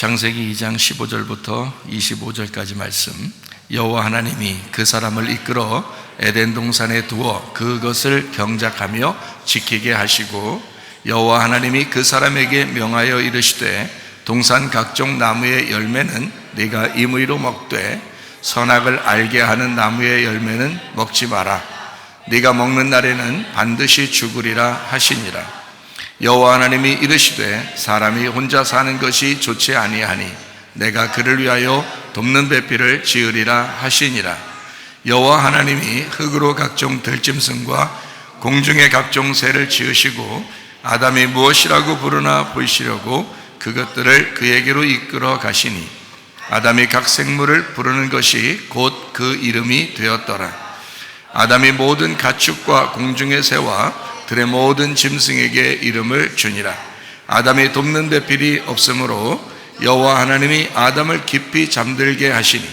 창세기 2장 15절부터 25절까지 말씀. 여호와 하나님이 그 사람을 이끌어 에덴 동산에 두어 그것을 경작하며 지키게 하시고, 여호와 하나님이 그 사람에게 명하여 이르시되, 동산 각종 나무의 열매는 네가 임의로 먹되 선악을 알게 하는 나무의 열매는 먹지 마라. 네가 먹는 날에는 반드시 죽으리라 하시니라. 여호와 하나님이 이르시되, 사람이 혼자 사는 것이 좋지 아니하니 내가 그를 위하여 돕는 배필을 지으리라 하시니라. 여호와 하나님이 흙으로 각종 들짐승과 공중의 각종 새를 지으시고, 아담이 무엇이라고 부르나 보이시려고 그것들을 그에게로 이끌어 가시니, 아담이 각 생물을 부르는 것이 곧 그 이름이 되었더라. 아담이 모든 가축과 공중의 새와 들의 모든 짐승에게 이름을 주니라. 아담이 돕는 배필이 없으므로 여호와 하나님이 아담을 깊이 잠들게 하시니,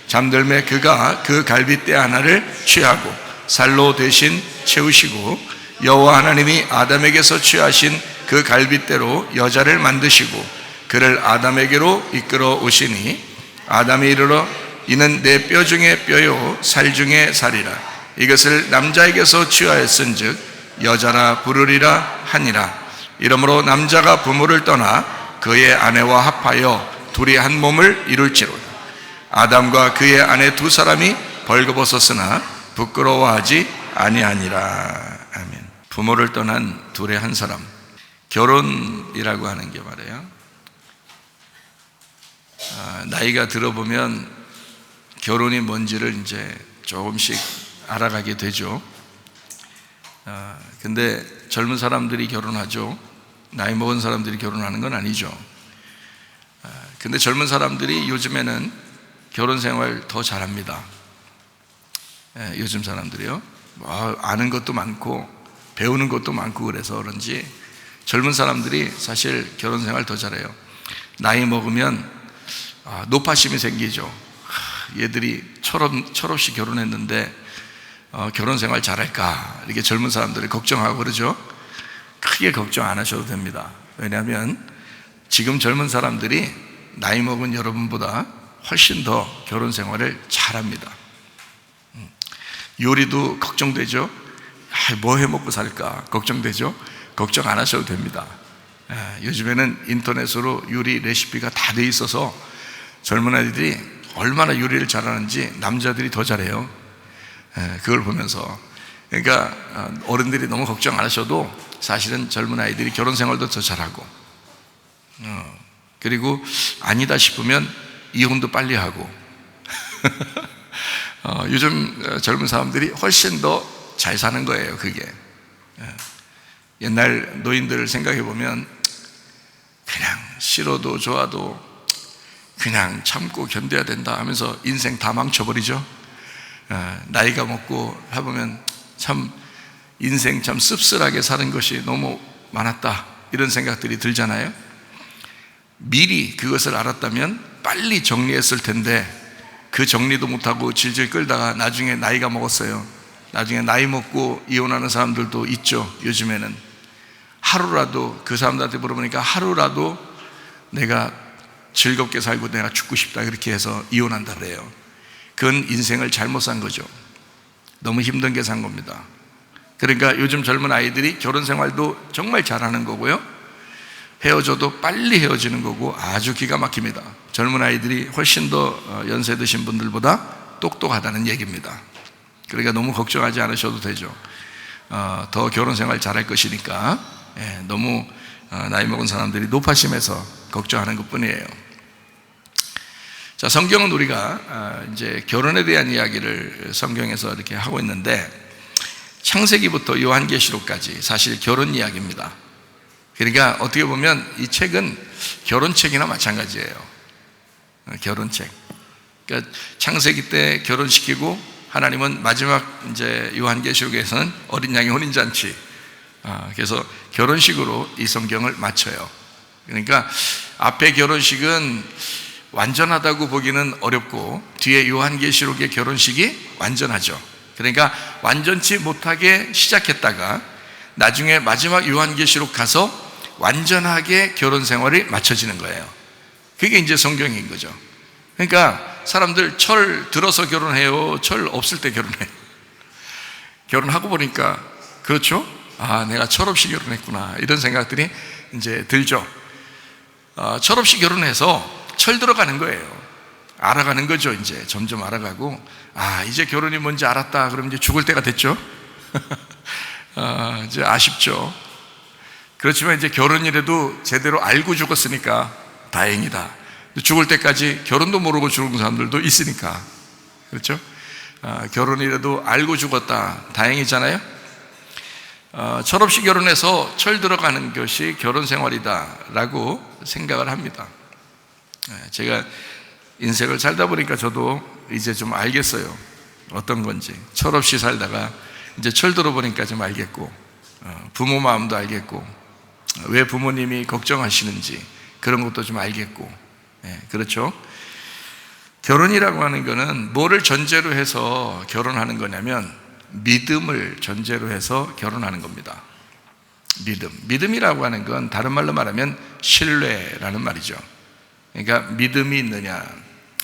잠들매 그가 그 갈빗대 하나를 취하고 살로 대신 채우시고, 여호와 하나님이 아담에게서 취하신 그 갈빗대로 여자를 만드시고 그를 아담에게로 이끌어 오시니, 아담이 이르러 이는 내 뼈 중에 뼈요 살 중에 살이라. 이것을 남자에게서 취하였은즉 여자라 부르리라 하니라. 이러므로 남자가 부모를 떠나 그의 아내와 합하여 둘이 한 몸을 이룰지로다. 아담과 그의 아내 두 사람이 벌거벗었으나 부끄러워하지 아니하니라. 아멘. 부모를 떠난 둘의 한 사람, 결혼이라고 하는 게 말이에요. 나이가 들어보면 결혼이 뭔지를 이제 조금씩 알아가게 되죠. 근데 젊은 사람들이 결혼하죠. 나이 먹은 사람들이 결혼하는 건 아니죠. 근데 젊은 사람들이 요즘에는 결혼 생활 더 잘합니다. 요즘 사람들이요. 아는 것도 많고 배우는 것도 많고 그래서 그런지 젊은 사람들이 사실 결혼 생활 더 잘해요. 나이 먹으면 노파심이 생기죠. 얘들이 철없이 결혼했는데 결혼 생활 잘할까, 이렇게 젊은 사람들이 걱정하고 그러죠. 크게 걱정 안 하셔도 됩니다. 왜냐하면 지금 젊은 사람들이 나이 먹은 여러분보다 훨씬 더 결혼 생활을 잘합니다. 요리도 걱정되죠. 뭐 해먹고 살까 걱정되죠. 걱정 안 하셔도 됩니다. 요즘에는 인터넷으로 요리 레시피가 다 돼 있어서 젊은 아이들이 얼마나 요리를 잘하는지 남자들이 더 잘해요. 그걸 보면서, 그러니까 어른들이 너무 걱정 안 하셔도 사실은 젊은 아이들이 결혼 생활도 더 잘하고, 그리고 아니다 싶으면 이혼도 빨리 하고 요즘 젊은 사람들이 훨씬 더 잘 사는 거예요. 그게 옛날 노인들을 생각해 보면 그냥 싫어도 좋아도 그냥 참고 견뎌야 된다 하면서 인생 다 망쳐버리죠. 나이가 먹고 해보면 참 인생 참 씁쓸하게 사는 것이 너무 많았다, 이런 생각들이 들잖아요. 미리 그것을 알았다면 빨리 정리했을 텐데 그 정리도 못하고 질질 끌다가 나중에 나이가 먹었어요. 나중에 나이 먹고 이혼하는 사람들도 있죠. 요즘에는 하루라도, 그 사람들한테 물어보니까 하루라도 내가 즐겁게 살고 내가 죽고 싶다, 그렇게 해서 이혼한다 그래요. 그건 인생을 잘못 산 거죠. 너무 힘든 게 산 겁니다. 그러니까 요즘 젊은 아이들이 결혼 생활도 정말 잘하는 거고요, 헤어져도 빨리 헤어지는 거고 아주 기가 막힙니다. 젊은 아이들이 훨씬 더 연세 드신 분들보다 똑똑하다는 얘기입니다. 그러니까 너무 걱정하지 않으셔도 되죠. 더 결혼 생활 잘할 것이니까. 너무 나이 먹은 사람들이 노파심에서 걱정하는 것 뿐이에요. 자, 성경은 우리가 이제 결혼에 대한 이야기를 성경에서 이렇게 하고 있는데, 창세기부터 요한계시록까지 사실 결혼 이야기입니다. 그러니까 어떻게 보면 이 책은 결혼책이나 마찬가지예요. 결혼책. 그러니까 창세기 때 결혼시키고, 하나님은 마지막 이제 요한계시록에서는 어린 양의 혼인잔치, 그래서 결혼식으로 이 성경을 마쳐요. 그러니까 앞에 결혼식은 완전하다고 보기는 어렵고 뒤에 요한계시록의 결혼식이 완전하죠. 그러니까 완전치 못하게 시작했다가 나중에 마지막 요한계시록 가서 완전하게 결혼 생활이 마쳐지는 거예요. 그게 이제 성경인 거죠. 그러니까 사람들 철 들어서 결혼해요, 철 없을 때 결혼해요. 결혼하고 보니까 그렇죠? 아, 내가 철 없이 결혼했구나, 이런 생각들이 이제 들죠. 철 없이 결혼해서 철 들어가는 거예요. 알아가는 거죠. 이제 점점 알아가고, 아, 이제 결혼이 뭔지 알았다 그러면 이제 죽을 때가 됐죠. 이제 아쉽죠. 그렇지만 이제 결혼이라도 제대로 알고 죽었으니까 다행이다. 죽을 때까지 결혼도 모르고 죽은 사람들도 있으니까, 그렇죠? 결혼이라도 알고 죽었다, 다행이잖아요. 철없이 결혼해서 철 들어가는 것이 결혼 생활이다 라고 생각을 합니다. 제가 인생을 살다 보니까 저도 이제 좀 알겠어요. 어떤 건지. 철없이 살다가 이제 철 들어보니까 좀 알겠고, 부모 마음도 알겠고, 왜 부모님이 걱정하시는지 그런 것도 좀 알겠고, 그렇죠? 결혼이라고 하는 거는 뭐를 전제로 해서 결혼하는 거냐면 믿음을 전제로 해서 결혼하는 겁니다. 믿음이라고 하는 건 다른 말로 말하면 신뢰라는 말이죠. 그러니까 믿음이 있느냐,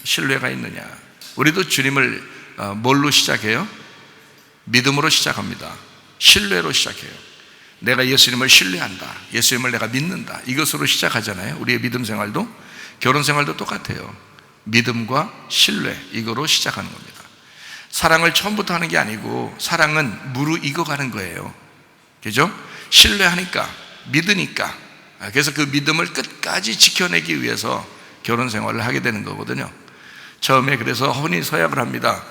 신뢰가 있느냐. 우리도 주님을 뭘로 시작해요? 믿음으로 시작합니다. 신뢰로 시작해요. 내가 예수님을 신뢰한다, 예수님을 내가 믿는다, 이것으로 시작하잖아요. 우리의 믿음 생활도, 결혼 생활도 똑같아요. 믿음과 신뢰, 이거로 시작하는 겁니다. 사랑을 처음부터 하는 게 아니고 사랑은 무르익어가는 거예요. 그죠? 신뢰하니까, 믿으니까, 그래서 그 믿음을 끝까지 지켜내기 위해서 결혼 생활을 하게 되는 거거든요. 처음에 그래서 혼인 서약을 합니다.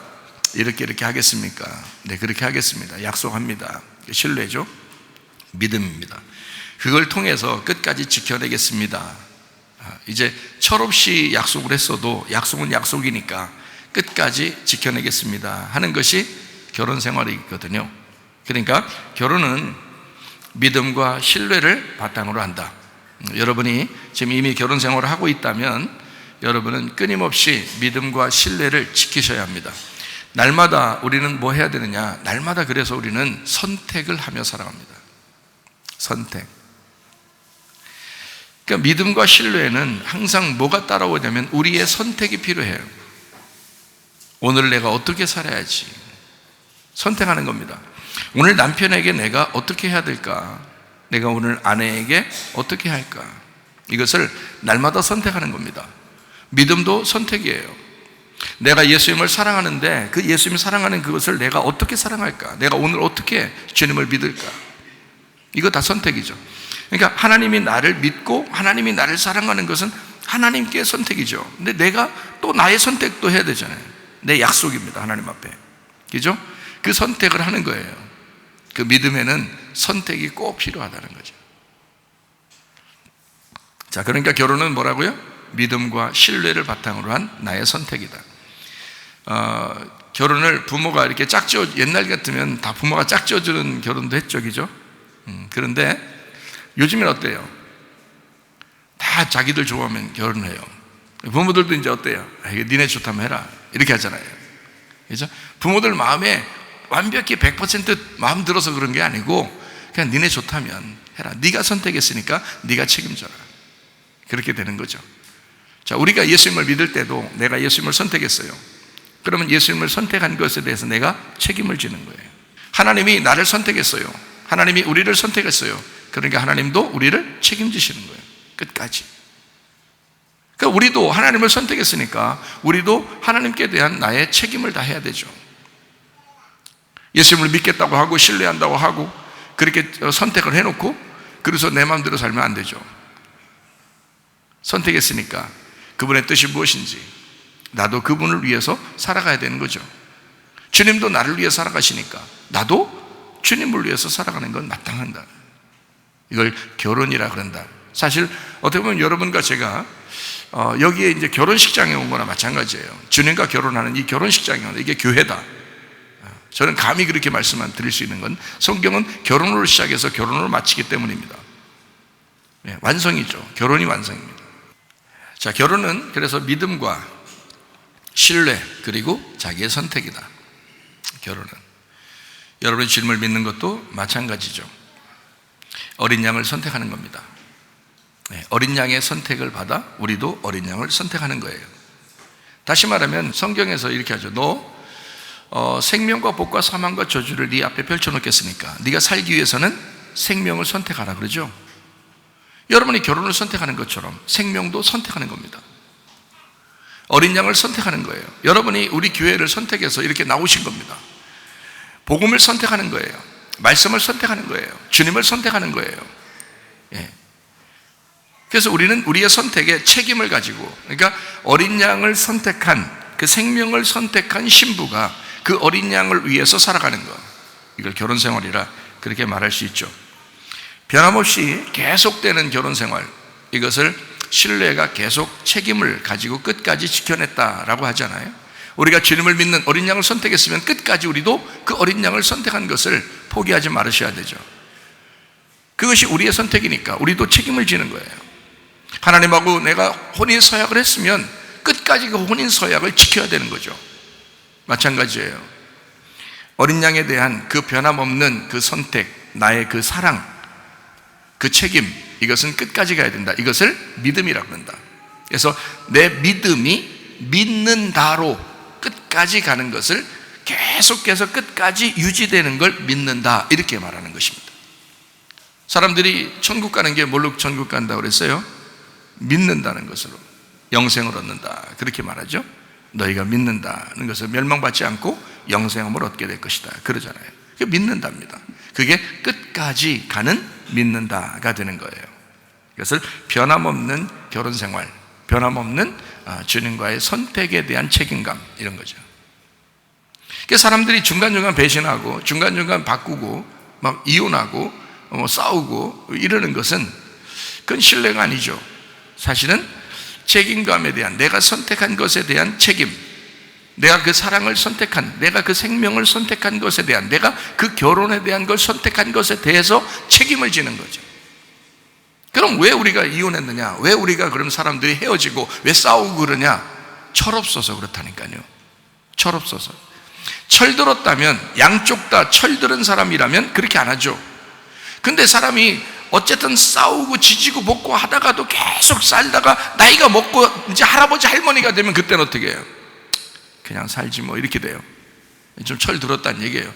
이렇게 하겠습니까? 네, 그렇게 하겠습니다. 약속합니다. 신뢰죠? 믿음입니다. 그걸 통해서 끝까지 지켜내겠습니다. 이제 철없이 약속을 했어도 약속은 약속이니까 끝까지 지켜내겠습니다 하는 것이 결혼 생활이거든요. 그러니까 결혼은 믿음과 신뢰를 바탕으로 한다. 여러분이 지금 이미 결혼 생활을 하고 있다면 여러분은 끊임없이 믿음과 신뢰를 지키셔야 합니다. 날마다 우리는 뭐 해야 되느냐? 날마다 그래서 우리는 선택을 하며 살아갑니다. 선택. 그러니까 믿음과 신뢰에는 항상 뭐가 따라오냐면 우리의 선택이 필요해요. 오늘 내가 어떻게 살아야지, 선택하는 겁니다. 오늘 남편에게 내가 어떻게 해야 될까? 내가 오늘 아내에게 어떻게 할까? 이것을 날마다 선택하는 겁니다. 믿음도 선택이에요. 내가 예수님을 사랑하는데 그 예수님을 사랑하는 그것을 내가 어떻게 사랑할까? 내가 오늘 어떻게 주님을 믿을까? 이거 다 선택이죠. 그러니까 하나님이 나를 믿고 하나님이 나를 사랑하는 것은 하나님께 선택이죠. 근데 내가 또 나의 선택도 해야 되잖아요. 내 약속입니다, 하나님 앞에. 그죠? 그 선택을 하는 거예요. 그 믿음에는 선택이 꼭 필요하다는 거죠. 자, 그러니까 결혼은 뭐라고요? 믿음과 신뢰를 바탕으로 한 나의 선택이다. 결혼을 부모가 이렇게 짝지어, 옛날 같으면 다 부모가 짝지어주는 결혼도 했죠, 그죠? 그런데 요즘엔 어때요? 다 자기들 좋아하면 결혼해요. 부모들도 이제 어때요? 니네 좋다면 해라, 이렇게 하잖아요. 그죠? 부모들 마음에 완벽히 100% 마음 들어서 그런 게 아니고 그냥 니네 좋다면 해라, 네가 선택했으니까 네가 책임져라, 그렇게 되는 거죠. 자, 우리가 예수님을 믿을 때도 내가 예수님을 선택했어요. 그러면 예수님을 선택한 것에 대해서 내가 책임을 지는 거예요. 하나님이 나를 선택했어요. 하나님이 우리를 선택했어요. 그러니까 하나님도 우리를 책임지시는 거예요, 끝까지. 그러니까 우리도 하나님을 선택했으니까 우리도 하나님께 대한 나의 책임을 다 해야 되죠. 예수님을 믿겠다고 하고 신뢰한다고 하고 그렇게 선택을 해놓고 그래서 내 마음대로 살면 안 되죠. 선택했으니까 그분의 뜻이 무엇인지 나도 그분을 위해서 살아가야 되는 거죠. 주님도 나를 위해 살아가시니까 나도 주님을 위해서 살아가는 건 마땅한다. 이걸 결혼이라 그런다. 사실 어떻게 보면 여러분과 제가 여기에 이제 결혼식장에 온 거나 마찬가지예요. 주님과 결혼하는 이 결혼식장에 온 이게 교회다. 저는 감히 그렇게 말씀만 드릴 수 있는 건 성경은 결혼으로 시작해서 결혼으로 마치기 때문입니다. 완성이죠. 결혼이 완성입니다. 자, 결혼은 그래서 믿음과 신뢰 그리고 자기의 선택이다. 결혼은 여러분이 주님을 믿는 것도 마찬가지죠. 어린 양을 선택하는 겁니다. 어린 양의 선택을 받아 우리도 어린 양을 선택하는 거예요. 다시 말하면 성경에서 이렇게 하죠. 너 생명과 복과 사망과 저주를 네 앞에 펼쳐놓겠으니까 네가 살기 위해서는 생명을 선택하라 그러죠. 여러분이 결혼을 선택하는 것처럼 생명도 선택하는 겁니다. 어린 양을 선택하는 거예요. 여러분이 우리 교회를 선택해서 이렇게 나오신 겁니다. 복음을 선택하는 거예요. 말씀을 선택하는 거예요. 주님을 선택하는 거예요. 그래서 우리는 우리의 선택에 책임을 가지고, 그러니까 어린 양을 선택한, 그 생명을 선택한 신부가 그 어린 양을 위해서 살아가는 것, 이걸 결혼 생활이라 그렇게 말할 수 있죠. 변함없이 계속되는 결혼 생활, 이것을 신뢰가 계속 책임을 가지고 끝까지 지켜냈다라고 하잖아요. 우리가 주님을 믿는 어린 양을 선택했으면 끝까지 우리도 그 어린 양을 선택한 것을 포기하지 말으셔야 되죠. 그것이 우리의 선택이니까 우리도 책임을 지는 거예요. 하나님하고 내가 혼인 서약을 했으면 끝까지 그 혼인 서약을 지켜야 되는 거죠. 마찬가지예요. 어린 양에 대한 그 변함없는 그 선택, 나의 그 사랑, 그 책임, 이것은 끝까지 가야 된다. 이것을 믿음이라고 한다. 그래서 내 믿음이 믿는다로 끝까지 가는 것을 계속해서 끝까지 유지되는 걸 믿는다, 이렇게 말하는 것입니다. 사람들이 천국 가는 게 뭘로 천국 간다고 그랬어요? 믿는다는 것으로 영생을 얻는다, 그렇게 말하죠. 너희가 믿는다는 것을 멸망받지 않고 영생을 얻게 될 것이다, 그러잖아요. 그게 믿는답니다. 그게 끝까지 가는 믿는다가 되는 거예요. 그것을 변함없는 결혼생활, 변함없는 주님과의 선택에 대한 책임감, 이런 거죠. 그래서 사람들이 중간중간 배신하고 중간중간 바꾸고 막 이혼하고 싸우고 이러는 것은 그건 신뢰가 아니죠. 사실은 책임감에 대한, 내가 선택한 것에 대한 책임, 내가 그 사랑을 선택한, 내가 그 생명을 선택한 것에 대한, 내가 그 결혼에 대한 걸 선택한 것에 대해서 책임을 지는 거죠. 그럼 왜 우리가 이혼했느냐? 왜 우리가 그럼 사람들이 헤어지고 왜 싸우고 그러냐? 철없어서 그렇다니까요. 철없어서. 철들었다면, 양쪽 다 철들은 사람이라면 그렇게 안 하죠. 근데 사람이 어쨌든 싸우고 지지고 볶고 하다가도 계속 살다가 나이가 먹고 이제 할아버지 할머니가 되면 그때는 어떻게 해요? 그냥 살지 뭐, 이렇게 돼요. 좀 철 들었다는 얘기예요.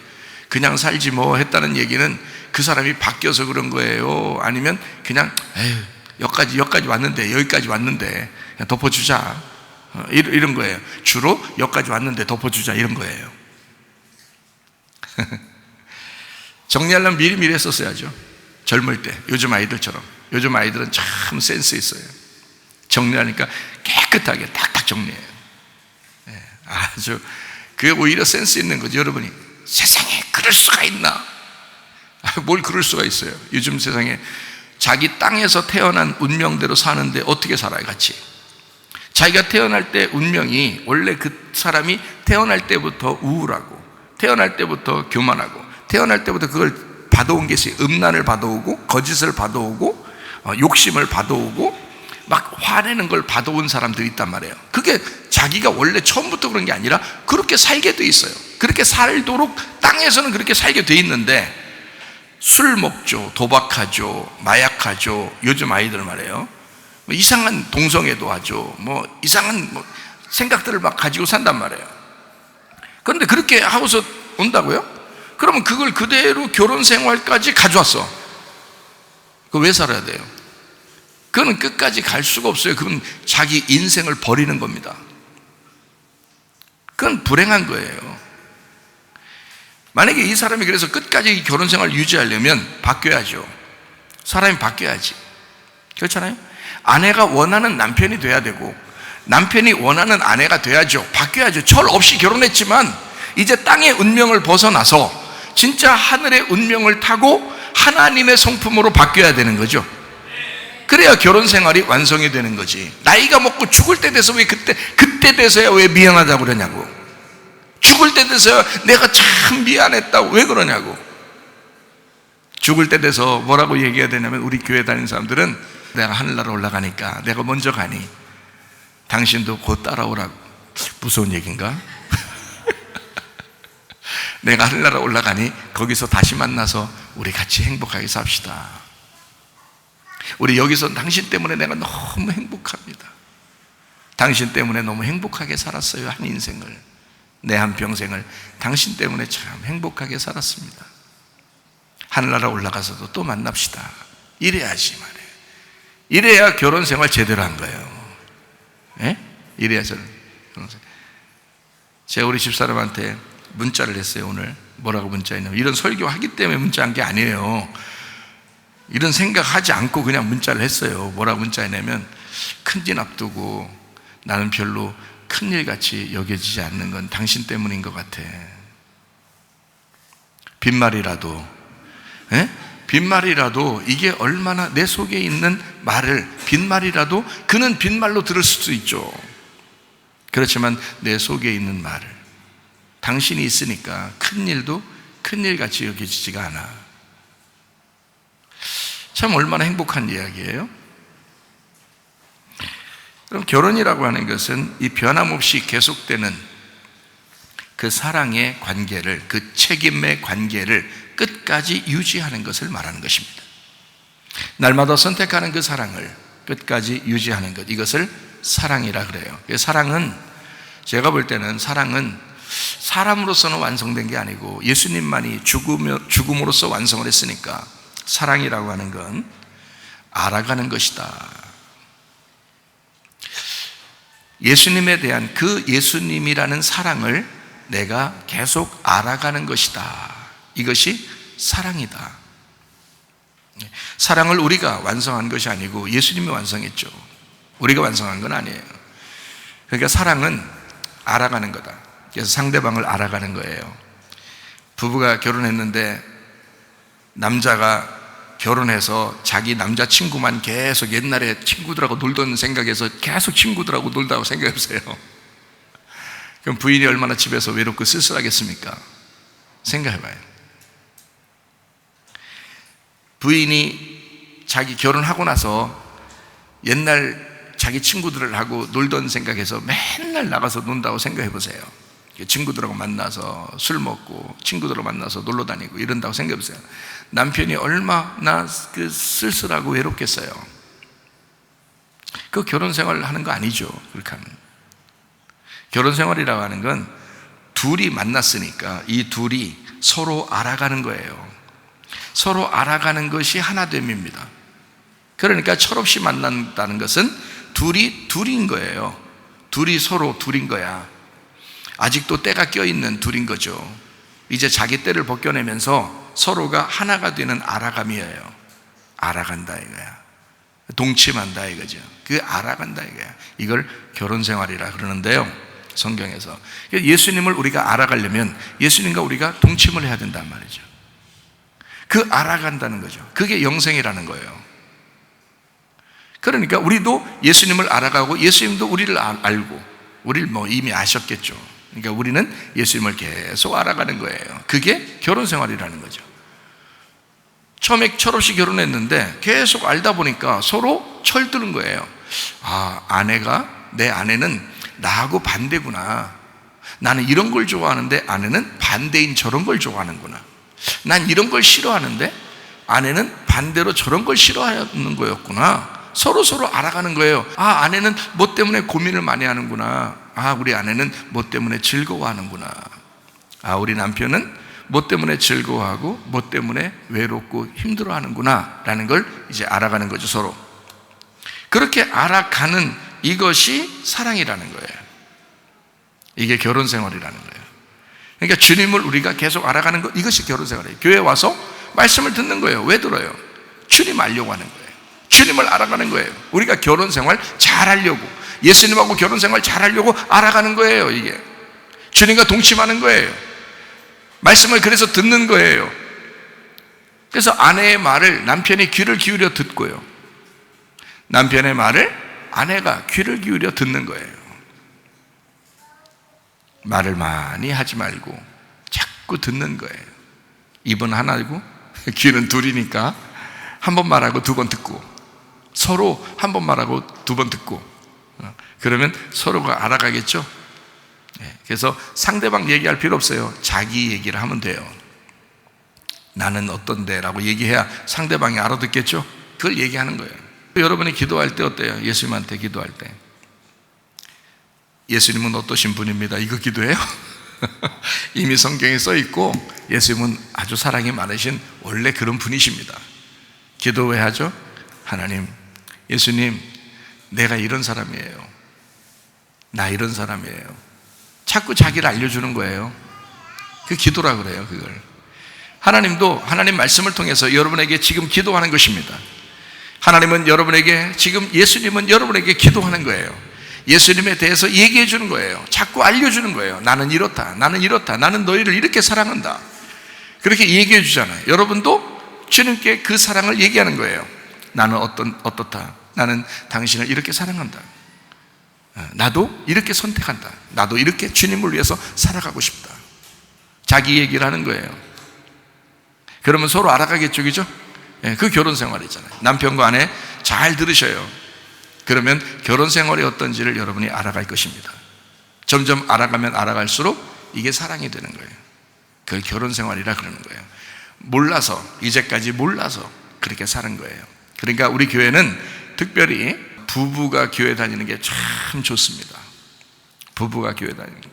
그냥 살지 뭐 했다는 얘기는 그 사람이 바뀌어서 그런 거예요? 아니면 그냥 에휴, 여기까지 왔는데, 여기까지 왔는데 그냥 덮어주자, 이런 거예요. 주로 여기까지 왔는데 덮어주자, 이런 거예요. 정리하려면 미리미리 했었어야죠. 젊을 때, 요즘 아이들처럼. 요즘 아이들은 참 센스 있어요. 정리하니까 깨끗하게 탁탁 정리해요. 아주, 그게 오히려 센스 있는 거죠. 여러분이 세상에 그럴 수가 있나? 뭘 그럴 수가 있어요. 요즘 세상에 자기 땅에서 태어난 운명대로 사는데 어떻게 살아요, 같이? 자기가 태어날 때 운명이, 원래 그 사람이 태어날 때부터 우울하고, 태어날 때부터 교만하고, 태어날 때부터 그걸 받아온 게 있어요. 음란을 받아오고, 거짓을 받아오고, 욕심을 받아오고, 막 화내는 걸 받아온 사람들이 있단 말이에요. 그게 자기가 원래 처음부터 그런 게 아니라 그렇게 살게 돼 있어요. 그렇게 살도록 땅에서는 그렇게 살게 돼 있는데, 술 먹죠, 도박하죠, 마약하죠. 요즘 아이들 말이에요. 뭐 이상한 동성애도 하죠. 뭐 이상한 생각들을 막 가지고 산단 말이에요. 그런데 그렇게 하고서 온다고요? 그러면 그걸 그대로 결혼 생활까지 가져왔어. 그거 왜 살아야 돼요? 그거는 끝까지 갈 수가 없어요. 그건 자기 인생을 버리는 겁니다. 그건 불행한 거예요. 만약에 이 사람이 그래서 끝까지 결혼 생활을 유지하려면 바뀌어야죠. 사람이 바뀌어야지. 그렇잖아요? 아내가 원하는 남편이 돼야 되고, 남편이 원하는 아내가 돼야죠. 바뀌어야죠. 철 없이 결혼했지만 이제 땅의 운명을 벗어나서 진짜 하늘의 운명을 타고 하나님의 성품으로 바뀌어야 되는 거죠. 그래야 결혼 생활이 완성이 되는 거지. 나이가 먹고 죽을 때 돼서 왜 그때 돼서야 왜 미안하다고 그러냐고. 죽을 때 돼서야 내가 참 미안했다고 왜 그러냐고. 죽을 때 돼서 뭐라고 얘기해야 되냐면, 우리 교회 다니는 사람들은 내가 하늘나라 올라가니까 내가 먼저 가니 당신도 곧 따라오라고. 무서운 얘기인가? 내가 하늘나라 올라가니 거기서 다시 만나서 우리 같이 행복하게 삽시다. 우리 여기서 당신 때문에 내가 너무 행복합니다. 당신 때문에 너무 행복하게 살았어요. 한 인생을, 내 한 평생을 당신 때문에 참 행복하게 살았습니다. 하늘나라 올라가서도 또 만납시다. 이래야지 말이에요. 이래야 결혼 생활 제대로 한 거예요. 예? 이래야 결혼 생활. 제가 우리 집사람한테 문자를 했어요. 오늘 뭐라고 문자했냐면, 이런 설교하기 때문에 문자한 게 아니에요. 이런 생각하지 않고 그냥 문자를 했어요. 뭐라고 문자했냐면, 큰일 앞두고 나는 별로 큰일같이 여겨지지 않는 건 당신 때문인 것 같아. 빈말이라도, 예? 빈말이라도 이게 얼마나 내 속에 있는 말을, 빈말이라도 그는 빈말로 들을 수도 있죠. 그렇지만 내 속에 있는 말을, 당신이 있으니까 큰일도 큰일같이 여겨지지가 않아. 참 얼마나 행복한 이야기예요. 그럼 결혼이라고 하는 것은 이 변함없이 계속되는 그 사랑의 관계를, 그 책임의 관계를 끝까지 유지하는 것을 말하는 것입니다. 날마다 선택하는 그 사랑을 끝까지 유지하는 것, 이것을 사랑이라 그래요. 사랑은, 제가 볼 때는 사랑은 사람으로서는 완성된 게 아니고 예수님만이 죽음으로써 완성을 했으니까 사랑이라고 하는 건 알아가는 것이다. 예수님에 대한 그 예수님이라는 사랑을 내가 계속 알아가는 것이다. 이것이 사랑이다. 사랑을 우리가 완성한 것이 아니고 예수님이 완성했죠. 우리가 완성한 건 아니에요. 그러니까 사랑은 알아가는 거다. 그래서 상대방을 알아가는 거예요. 부부가 결혼했는데 남자가 결혼해서 자기 남자친구만 계속 옛날에 친구들하고 놀던 생각에서 계속 친구들하고 놀다고 생각해보세요. 그럼 부인이 얼마나 집에서 외롭고 쓸쓸하겠습니까? 생각해봐요. 부인이 자기 결혼하고 나서 옛날 자기 친구들을 하고 놀던 생각해서 맨날 나가서 논다고 생각해보세요. 친구들하고 만나서 술 먹고 친구들하고 만나서 놀러 다니고 이런다고 생각해보세요. 남편이 얼마나 그 쓸쓸하고 외롭겠어요. 그 결혼 생활을 하는 거 아니죠. 그렇게 하면. 결혼 생활이라고 하는 건 둘이 만났으니까 이 둘이 서로 알아가는 거예요. 서로 알아가는 것이 하나됨입니다. 그러니까 철없이 만난다는 것은 둘이 둘인 거예요. 둘이 서로 둘인 거야. 아직도 때가 껴있는 둘인 거죠. 이제 자기 때를 벗겨내면서 서로가 하나가 되는 알아감이에요. 알아간다 이거야. 동침한다 이거죠. 그 알아간다 이거야. 이걸 결혼생활이라 그러는데요, 성경에서. 예수님을 우리가 알아가려면 예수님과 우리가 동침을 해야 된단 말이죠. 그 알아간다는 거죠. 그게 영생이라는 거예요. 그러니까 우리도 예수님을 알아가고 예수님도 우리를 알고, 우리를 뭐 이미 아셨겠죠. 그러니까 우리는 예수님을 계속 알아가는 거예요. 그게 결혼생활이라는 거죠. 처음에 철없이 결혼했는데 계속 알다 보니까 서로 철드는 거예요. 아, 내 아내는 나하고 반대구나. 나는 이런 걸 좋아하는데 아내는 반대인 저런 걸 좋아하는구나. 난 이런 걸 싫어하는데 아내는 반대로 저런 걸 싫어하는 거였구나. 서로 알아가는 거예요. 아, 아내는 뭐 때문에 고민을 많이 하는구나. 아, 우리 아내는 뭐 때문에 즐거워하는구나. 아, 우리 남편은 뭐 때문에 즐거워하고 뭐 때문에 외롭고 힘들어하는구나 라는 걸 이제 알아가는 거죠. 서로 그렇게 알아가는 이것이 사랑이라는 거예요. 이게 결혼생활이라는 거예요. 그러니까 주님을 우리가 계속 알아가는 것, 이것이 결혼생활이에요. 교회에 와서 말씀을 듣는 거예요. 왜 들어요? 주님 알려고 하는 거예요. 주님을 알아가는 거예요. 우리가 결혼생활 잘하려고, 예수님하고 결혼생활 잘하려고 알아가는 거예요. 이게 주님과 동침하는 거예요. 말씀을 그래서 듣는 거예요. 그래서 아내의 말을 남편이 귀를 기울여 듣고요, 남편의 말을 아내가 귀를 기울여 듣는 거예요. 말을 많이 하지 말고 자꾸 듣는 거예요. 입은 하나고 귀는 둘이니까 한 번 말하고 두 번 듣고, 서로 한 번 말하고 두 번 듣고, 그러면 서로가 알아가겠죠. 그래서 상대방 얘기할 필요 없어요. 자기 얘기를 하면 돼요. 나는 어떤데 라고 얘기해야 상대방이 알아듣겠죠. 그걸 얘기하는 거예요. 여러분이 기도할 때 어때요? 예수님한테 기도할 때 예수님은 어떠신 분입니다, 이거 기도해요? 이미 성경에 써 있고 예수님은 아주 사랑이 많으신 원래 그런 분이십니다. 기도 왜 하죠? 하나님, 예수님, 내가 이런 사람이에요. 나 이런 사람이에요. 자꾸 자기를 알려주는 거예요. 그 기도라 그래요. 그걸 하나님도 하나님 말씀을 통해서 여러분에게 지금 기도하는 것입니다. 하나님은 여러분에게 지금, 예수님은 여러분에게 기도하는 거예요. 예수님에 대해서 얘기해 주는 거예요. 자꾸 알려주는 거예요. 나는 이렇다, 나는 이렇다, 나는 너희를 이렇게 사랑한다. 그렇게 얘기해 주잖아요. 여러분도 주님께 그 사랑을 얘기하는 거예요. 나는 어떻다, 나는 당신을 이렇게 사랑한다, 나도 이렇게 선택한다, 나도 이렇게 주님을 위해서 살아가고 싶다. 자기 얘기를 하는 거예요. 그러면 서로 알아가겠죠, 그죠? 그 결혼 생활이잖아요. 남편과 아내 잘 들으셔요. 그러면 결혼 생활이 어떤지를 여러분이 알아갈 것입니다. 점점 알아가면 알아갈수록 이게 사랑이 되는 거예요. 그걸 결혼 생활이라 그러는 거예요. 몰라서, 이제까지 몰라서 그렇게 사는 거예요. 그러니까 우리 교회는 특별히 부부가 교회 다니는 게 참 좋습니다. 부부가 교회 다니는 게.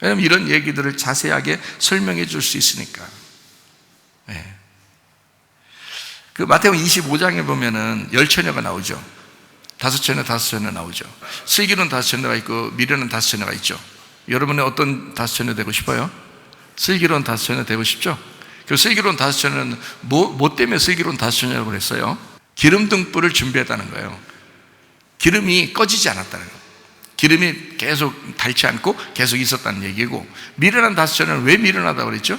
왜냐하면 이런 얘기들을 자세하게 설명해 줄 수 있으니까. 네. 그 마태복음 25장에 보면은 10처녀가 나오죠. 5처녀 나오죠. 슬기로운 5처녀가 있고 미련한 5처녀가 있죠. 여러분은 어떤 5처녀 되고 싶어요? 슬기로운 5처녀 되고 싶죠? 그 슬기로운 5처녀는 뭐 때문에 슬기로운 5처녀라고 그랬어요? 기름 등불을 준비했다는 거예요. 기름이 꺼지지 않았다는 거예요. 기름이 계속 닳지 않고 계속 있었다는 얘기고, 미련한 5처녀는 왜 미련하다고 그랬죠?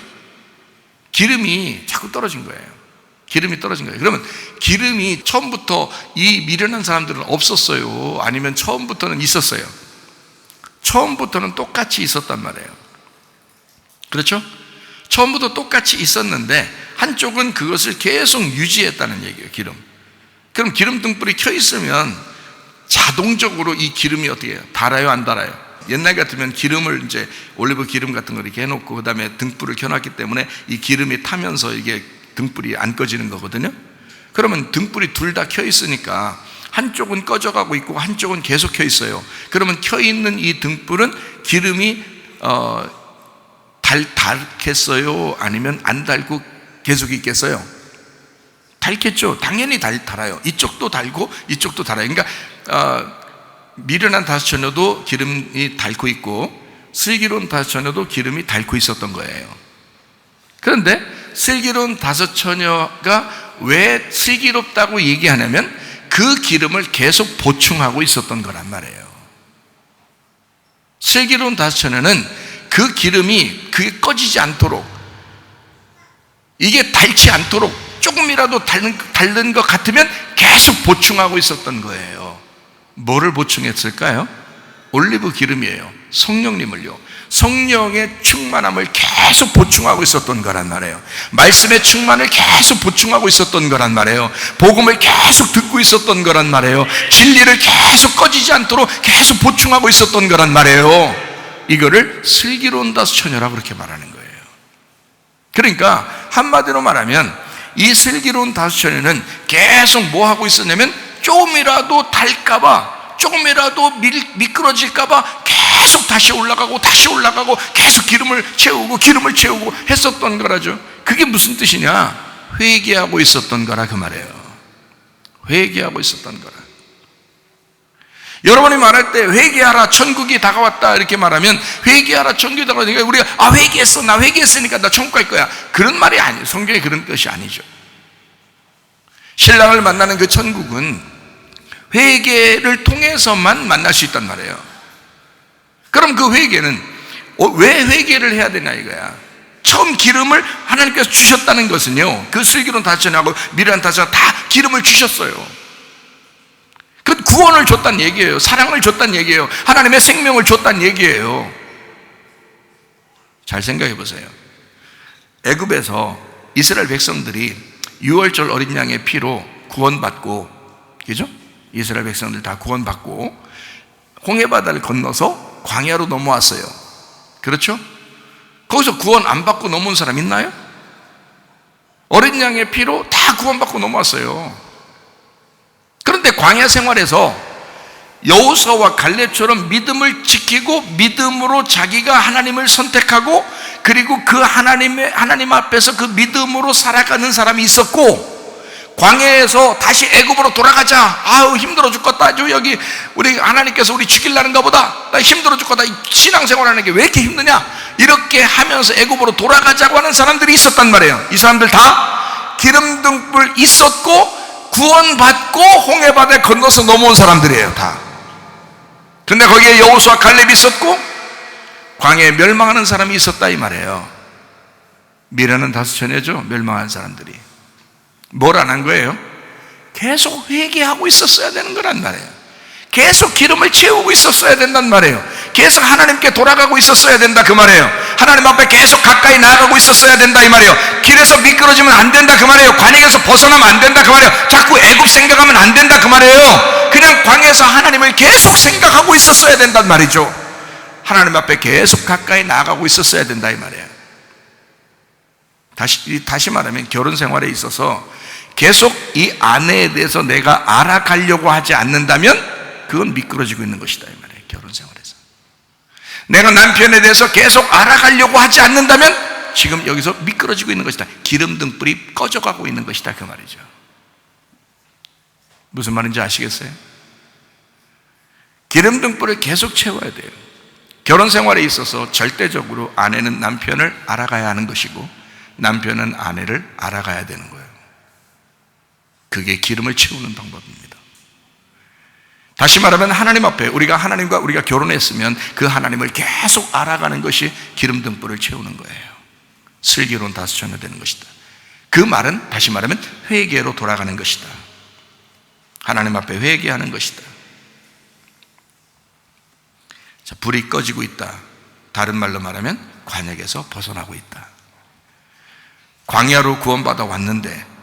기름이 자꾸 떨어진 거예요. 기름이 떨어진 거예요. 그러면 기름이 처음부터 이 미련한 사람들은 없었어요? 아니면 처음부터는 있었어요? 처음부터는 똑같이 있었단 말이에요. 그렇죠? 처음부터 똑같이 있었는데 한쪽은 그것을 계속 유지했다는 얘기예요. 기름. 그럼 기름 등불이 켜 있으면 자동적으로 이 기름이 어떻게 해요? 달아요, 안 달아요? 옛날 같으면 기름을 이제 올리브 기름 같은 걸 이렇게 해놓고 그 다음에 등불을 켜놨기 때문에 이 기름이 타면서 이게 등불이 안 꺼지는 거거든요. 그러면 등불이 둘 다 켜 있으니까 한쪽은 꺼져가고 있고 한쪽은 계속 켜 있어요. 그러면 켜 있는 이 등불은 기름이 닳겠어요? 아니면 안 달고 계속 있겠어요? 닳겠죠. 당연히 달아요. 이쪽도 달고 이쪽도 달아요. 그러니까 미련한 5처녀도 기름이 닳고 있고 슬기로운 5처녀도 기름이 닳고 있었던 거예요. 그런데 슬기로운 5처녀가 왜 슬기롭다고 얘기하냐면 그 기름을 계속 보충하고 있었던 거란 말이에요. 슬기로운 5처녀는 그 기름이 그게 꺼지지 않도록, 이게 닳지 않도록 조금이라도 닳는 것 같으면 계속 보충하고 있었던 거예요. 뭐를 보충했을까요? 올리브 기름이에요. 성령님을요. 성령의 충만함을 계속 보충하고 있었던 거란 말이에요. 말씀의 충만을 계속 보충하고 있었던 거란 말이에요. 복음을 계속 듣고 있었던 거란 말이에요. 진리를 계속 꺼지지 않도록 계속 보충하고 있었던 거란 말이에요. 이거를 슬기로운 5처녀라고 그렇게 말하는 거예요. 그러니까 한마디로 말하면 이 슬기로운 5처녀는 계속 뭐 하고 있었냐면 조금이라도 달까봐, 조금이라도 미끄러질까봐 계속 다시 올라가고 계속 기름을 채우고 했었던 거라죠. 그게 무슨 뜻이냐? 회개하고 있었던 거라 그 말이에요. 회개하고 있었던 거라. 여러분이 말할 때 회개하라, 천국이 다가왔다 이렇게 말하면 회개하라, 천국이 다가왔으니까 우리가 회개했어, 나 회개했으니까 나 천국 갈 거야, 그런 말이 아니에요. 성경에 그런 뜻이 아니죠. 신랑을 만나는 그 천국은 회개를 통해서만 만날 수 있단 말이에요. 그럼 그 회개는 왜 회개를 해야 되냐 이거야. 처음 기름을 하나님께서 주셨다는 것은요, 그 슬기로운 5처녀하고 미련한 5처녀 다 기름을 주셨어요. 그 구원을 줬다는 얘기예요. 사랑을 줬다는 얘기예요. 하나님의 생명을 줬다는 얘기예요. 잘 생각해 보세요. 애굽에서 이스라엘 백성들이 6월절 어린 양의 피로 구원받고, 그죠? 이스라엘 백성들 다 구원받고 홍해바다를 건너서 광야로 넘어왔어요. 그렇죠? 거기서 구원 안 받고 넘어온 사람 있나요? 어린 양의 피로 다 구원받고 넘어왔어요. 그런데 광야 생활에서 여호수아와 갈렙처럼 믿음을 지키고 믿음으로 자기가 하나님을 선택하고 그리고 그 하나님 앞에서 그 믿음으로 살아가는 사람이 있었고, 광야에서 다시 애굽으로 돌아가자, 아우 힘들어 죽겠다, 여기 우리 하나님께서 우리 죽일라는가 보다, 나 힘들어 죽겠다, 신앙생활하는 게 왜 이렇게 힘드냐, 이렇게 하면서 애굽으로 돌아가자고 하는 사람들이 있었단 말이에요. 이 사람들 다 기름등불 있었고 구원받고 홍해바다에 건너서 넘어온 사람들이에요, 다. 근데 거기에 여호수아 갈렙이 있었고 광야에 멸망하는 사람이 있었다, 이 말이에요. 미래는 다섯 처녀죠. 멸망한 사람들이 뭘 안 한 거예요? 계속 회개하고 있었어야 되는 거란 말이에요. 계속 기름을 채우고 있었어야 된단 말이에요. 계속 하나님께 돌아가고 있었어야 된다, 그 말이에요. 하나님 앞에 계속 가까이 나아가고 있었어야 된다, 이 말이에요. 길에서 미끄러지면 안 된다, 그 말이에요. 광야에서 벗어나면 안 된다, 그 말이에요. 자꾸 애굽 생각하면 안 된다, 그 말이에요. 그냥 광야에서 하나님을 계속 생각하고 있었어야 된단 말이죠. 하나님 앞에 계속 가까이 나아가고 있었어야 된다, 이 말이에요. 다시 말하면 결혼 생활에 있어서 계속 이 아내에 대해서 내가 알아가려고 하지 않는다면 그건 미끄러지고 있는 것이다, 이 말이에요. 결혼 생활에서 내가 남편에 대해서 계속 알아가려고 하지 않는다면 지금 여기서 미끄러지고 있는 것이다. 기름등불이 꺼져가고 있는 것이다, 그 말이죠. 무슨 말인지 아시겠어요? 기름등불을 계속 채워야 돼요. 결혼 생활에 있어서 절대적으로 아내는 남편을 알아가야 하는 것이고 남편은 아내를 알아가야 되는 거예요. 그게 기름을 채우는 방법입니다. 다시 말하면 하나님 앞에 우리가 결혼했으면 그 하나님을 계속 알아가는 것이 기름등불을 채우는 거예요. 슬기로운 다섯 처녀 되는 것이다. 그 말은 다시 말하면 회개로 돌아가는 것이다. 하나님 앞에 회개하는 것이다. 자, 불이 꺼지고 있다. 다른 말로 말하면 관역에서 벗어나고 있다. 광야로 구원받아 왔는데,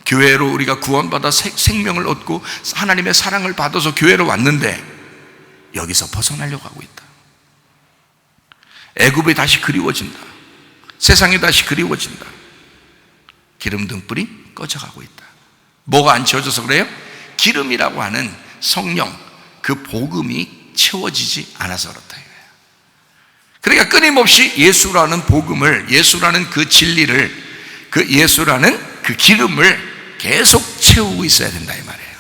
교회로 우리가 구원받아 생명을 얻고 하나님의 사랑을 받아서 교회로 왔는데 여기서 벗어나려고 하고 있다. 애굽이 다시 그리워진다. 세상이 다시 그리워진다. 기름등불이 꺼져가고 있다. 뭐가 안 채워져서 그래요? 기름이라고 하는 성령, 그 복음이 채워지지 않아서 그렇다. 그러니까 끊임없이 예수라는 복음을, 예수라는 그 진리를, 그 예수라는 그 기름을 계속 채우고 있어야 된다, 이 말이에요.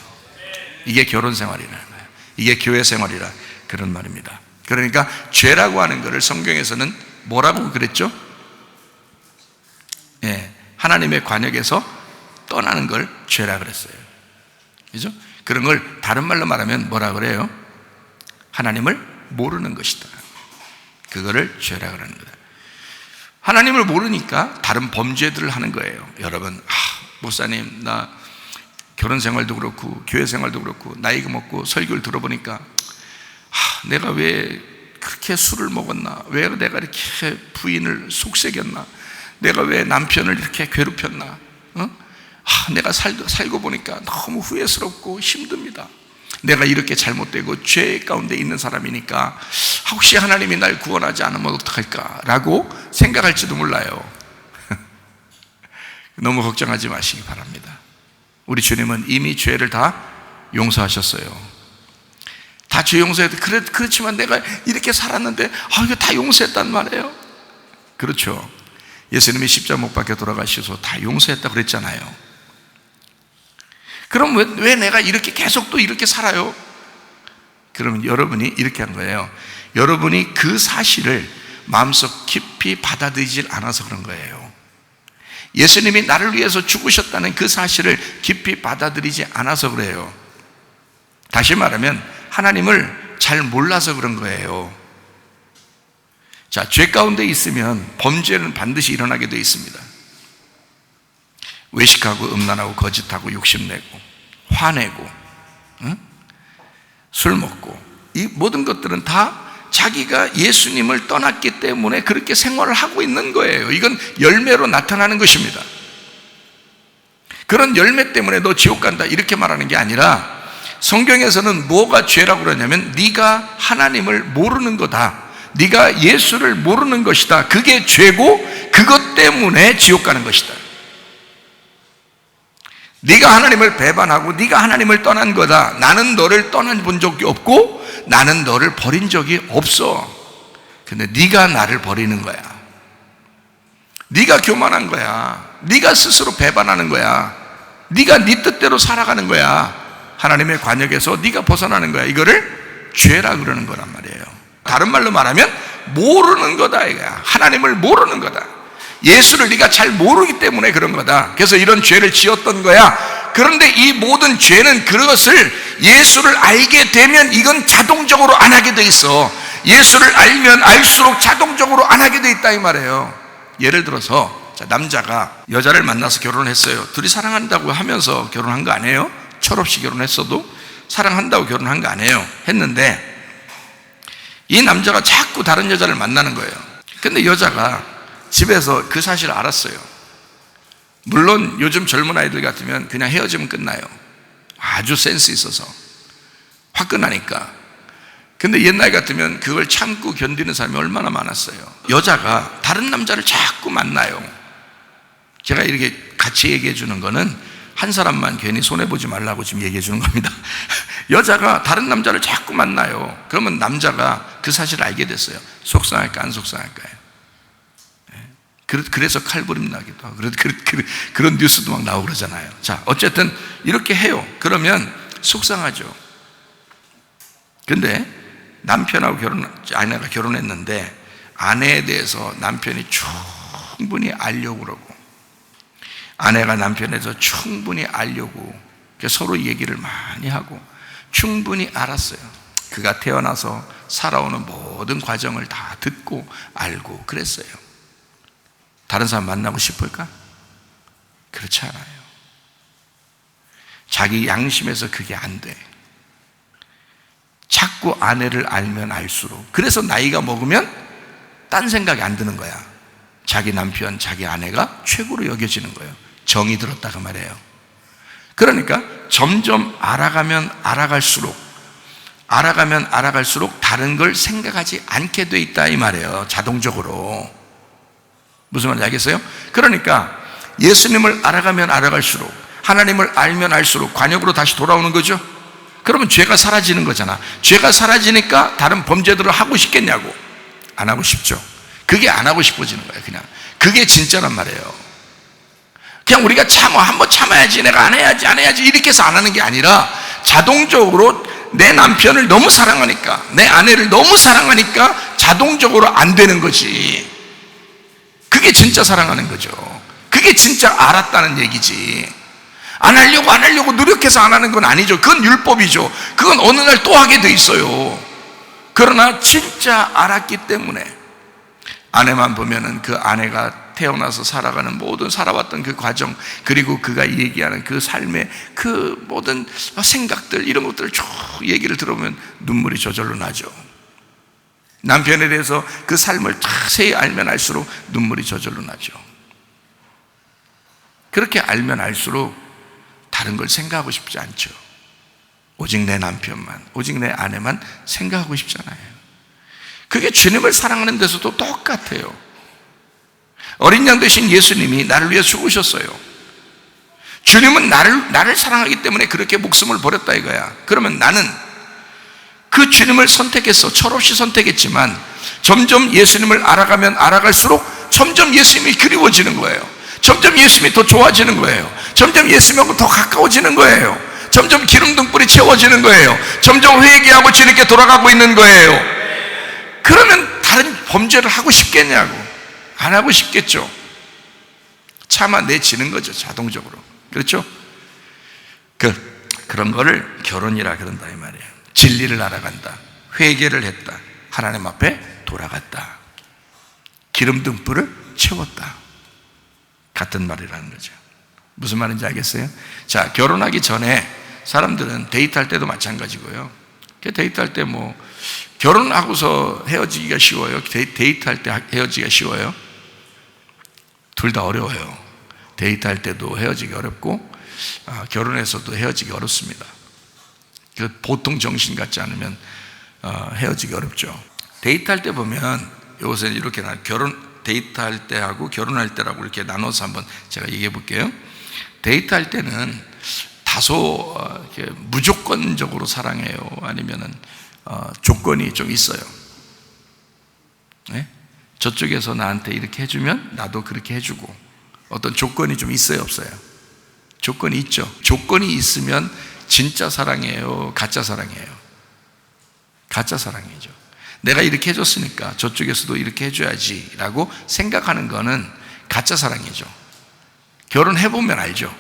이게 결혼 생활이라는 거예요. 이게 교회 생활이라 그런 말입니다. 그러니까 죄라고 하는 것을 성경에서는 뭐라고 그랬죠? 하나님의 관역에서 떠나는 걸 죄라 그랬어요. 그죠? 그런 걸 다른 말로 말하면 뭐라 그래요? 하나님을 모르는 것이다. 그거를 죄라 그러는 거다. 하나님을 모르니까 다른 범죄들을 하는 거예요. 여러분, 목사님, 나 결혼 생활도 그렇고 교회 생활도 그렇고 나이가 먹고 설교를 들어보니까 내가 왜 그렇게 술을 먹었나? 왜 내가 이렇게 부인을 속삭였나? 내가 왜 남편을 이렇게 괴롭혔나? 내가 살고 보니까 너무 후회스럽고 힘듭니다. 내가 이렇게 잘못되고 죄 가운데 있는 사람이니까 혹시 하나님이 날 구원하지 않으면 어떡할까? 라고 생각할지도 몰라요. 너무 걱정하지 마시기 바랍니다. 우리 주님은 이미 죄를 다 용서하셨어요. 다 죄 용서해도 그렇지만 내가 이렇게 살았는데 이거 다 용서했단 말이에요. 그렇죠. 예수님이 십자가 못 박혀 돌아가셔서 다 용서했다고 그랬잖아요. 그럼 왜 내가 이렇게 계속 또 이렇게 살아요? 그러면 여러분이 이렇게 한 거예요. 여러분이 그 사실을 마음속 깊이 받아들이질 않아서 그런 거예요. 예수님이 나를 위해서 죽으셨다는 그 사실을 깊이 받아들이지 않아서 그래요. 다시 말하면 하나님을 잘 몰라서 그런 거예요. 자, 죄 가운데 있으면 범죄는 반드시 일어나게 되어 있습니다. 외식하고 음란하고 거짓하고 욕심내고 화내고 술 먹고, 이 모든 것들은 다 자기가 예수님을 떠났기 때문에 그렇게 생활을 하고 있는 거예요. 이건 열매로 나타나는 것입니다. 그런 열매 때문에 너 지옥 간다 이렇게 말하는 게 아니라, 성경에서는 뭐가 죄라고 그러냐면 네가 하나님을 모르는 거다, 네가 예수를 모르는 것이다, 그게 죄고 그것 때문에 지옥 가는 것이다. 네가 하나님을 배반하고 네가 하나님을 떠난 거다. 나는 너를 떠난 본 적이 없고 나는 너를 버린 적이 없어. 근데 네가 나를 버리는 거야. 네가 교만한 거야. 네가 스스로 배반하는 거야. 네가 네 뜻대로 살아가는 거야. 하나님의 관역에서 네가 벗어나는 거야. 이거를 죄라 그러는 거란 말이에요. 다른 말로 말하면 모르는 거다 이거야. 하나님을 모르는 거다. 예수를 네가 잘 모르기 때문에 그런 거다. 그래서 이런 죄를 지었던 거야. 그런데 이 모든 죄는 그것을 예수를 알게 되면 이건 자동적으로 안 하게 돼 있어. 예수를 알면 알수록 자동적으로 안 하게 돼 있다 이 말이에요. 예를 들어서 남자가 여자를 만나서 결혼을 했어요. 둘이 사랑한다고 하면서 결혼한 거 아니에요? 철없이 결혼했어도 사랑한다고 결혼한 거 아니에요? 했는데 이 남자가 자꾸 다른 여자를 만나는 거예요. 근데 여자가 집에서 그 사실을 알았어요. 물론 요즘 젊은 아이들 같으면 그냥 헤어지면 끝나요. 아주 센스 있어서 화끈하니까. 근데 옛날 같으면 그걸 참고 견디는 사람이 얼마나 많았어요. 여자가 다른 남자를 자꾸 만나요. 제가 이렇게 같이 얘기해 주는 거는 한 사람만 괜히 손해보지 말라고 지금 얘기해 주는 겁니다. 여자가 다른 남자를 자꾸 만나요. 그러면 남자가 그 사실을 알게 됐어요. 속상할까 안 속상할까요? 그래서 칼부림 나기도 하고 그런 뉴스도 막 나오고 그러잖아요. 자, 어쨌든 이렇게 해요. 그러면 속상하죠. 근데 남편하고 아내가 결혼했는데 아내에 대해서 남편이 충분히 알려고 그러고 아내가 남편에 대해서 충분히 알려고 서로 얘기를 많이 하고 충분히 알았어요. 그가 태어나서 살아오는 모든 과정을 다 듣고 알고 그랬어요. 다른 사람 만나고 싶을까? 그렇지 않아요. 자기 양심에서 그게 안 돼. 자꾸 아내를 알면 알수록. 그래서 나이가 먹으면 딴 생각이 안 드는 거야. 자기 남편, 자기 아내가 최고로 여겨지는 거예요. 정이 들었다고 말해요. 그러니까 점점 알아가면 알아갈수록 다른 걸 생각하지 않게 돼 있다 이 말이에요. 자동적으로. 무슨 말인지 알겠어요? 그러니까 예수님을 알아가면 알아갈수록 하나님을 알면 알수록 관역으로 다시 돌아오는 거죠. 그러면 죄가 사라지는 거잖아. 죄가 사라지니까 다른 범죄들을 하고 싶겠냐고. 안 하고 싶죠. 그게 안 하고 싶어지는 거예요. 그냥 그게 진짜란 말이에요. 그냥 우리가 한번 참아야지, 내가 안 해야지 이렇게 해서 안 하는 게 아니라 자동적으로 내 남편을 너무 사랑하니까, 내 아내를 너무 사랑하니까 자동적으로 안 되는 거지. 그게 진짜 사랑하는 거죠. 그게 진짜 알았다는 얘기지. 안 하려고 노력해서 안 하는 건 아니죠. 그건 율법이죠. 그건 어느 날 또 하게 돼 있어요. 그러나 진짜 알았기 때문에 아내만 보면은 그 아내가 태어나서 살아가는 모든 살아왔던 그 과정, 그리고 그가 얘기하는 그 삶의 그 모든 생각들, 이런 것들을 쭉 얘기를 들어보면 눈물이 저절로 나죠. 남편에 대해서 그 삶을 자세히 알면 알수록 눈물이 저절로 나죠. 그렇게 알면 알수록 다른 걸 생각하고 싶지 않죠. 오직 내 남편만, 오직 내 아내만 생각하고 싶잖아요. 그게 주님을 사랑하는 데서도 똑같아요. 어린 양 되신 예수님이 나를 위해 죽으셨어요. 주님은 나를 사랑하기 때문에 그렇게 목숨을 버렸다 이거야. 그러면 나는 그 주님을 선택했어. 철없이 선택했지만 점점 예수님을 알아가면 알아갈수록 점점 예수님이 그리워지는 거예요. 점점 예수님이 더 좋아지는 거예요. 점점 예수님하고 더 가까워지는 거예요. 점점 기름 등불이 채워지는 거예요. 점점 회개하고 주님께 돌아가고 있는 거예요. 그러면 다른 범죄를 하고 싶겠냐고. 안 하고 싶겠죠. 참아내지는 거죠, 자동적으로. 그렇죠? 그런 거를 결혼이라 그런다 이 말이에요. 진리를 알아간다, 회개를 했다, 하나님 앞에 돌아갔다, 기름 등불을 채웠다, 같은 말이라는 거죠. 무슨 말인지 알겠어요? 자, 결혼하기 전에 사람들은 데이트할 때도 마찬가지고요. 데이트할 때 결혼하고서 헤어지기가 쉬워요? 데이트할 때 헤어지기가 쉬워요? 둘 다 어려워요. 데이트할 때도 헤어지기 어렵고 결혼해서도 헤어지기 어렵습니다. 보통 정신 같지 않으면 헤어지기 어렵죠. 데이트할 때 보면 요새 이렇게 데이트할 때하고 결혼할 때라고 이렇게 나눠서 한번 제가 얘기해 볼게요. 데이트할 때는 다소 이렇게 무조건적으로 사랑해요? 아니면은 조건이 좀 있어요? 네? 저쪽에서 나한테 이렇게 해주면 나도 그렇게 해주고, 어떤 조건이 좀 있어요, 없어요? 조건이 있죠. 조건이 있으면 진짜 사랑이에요, 가짜 사랑이에요? 가짜 사랑이죠. 내가 이렇게 해줬으니까 저쪽에서도 이렇게 해줘야지 라고 생각하는 거는 가짜 사랑이죠. 결혼해보면 알죠.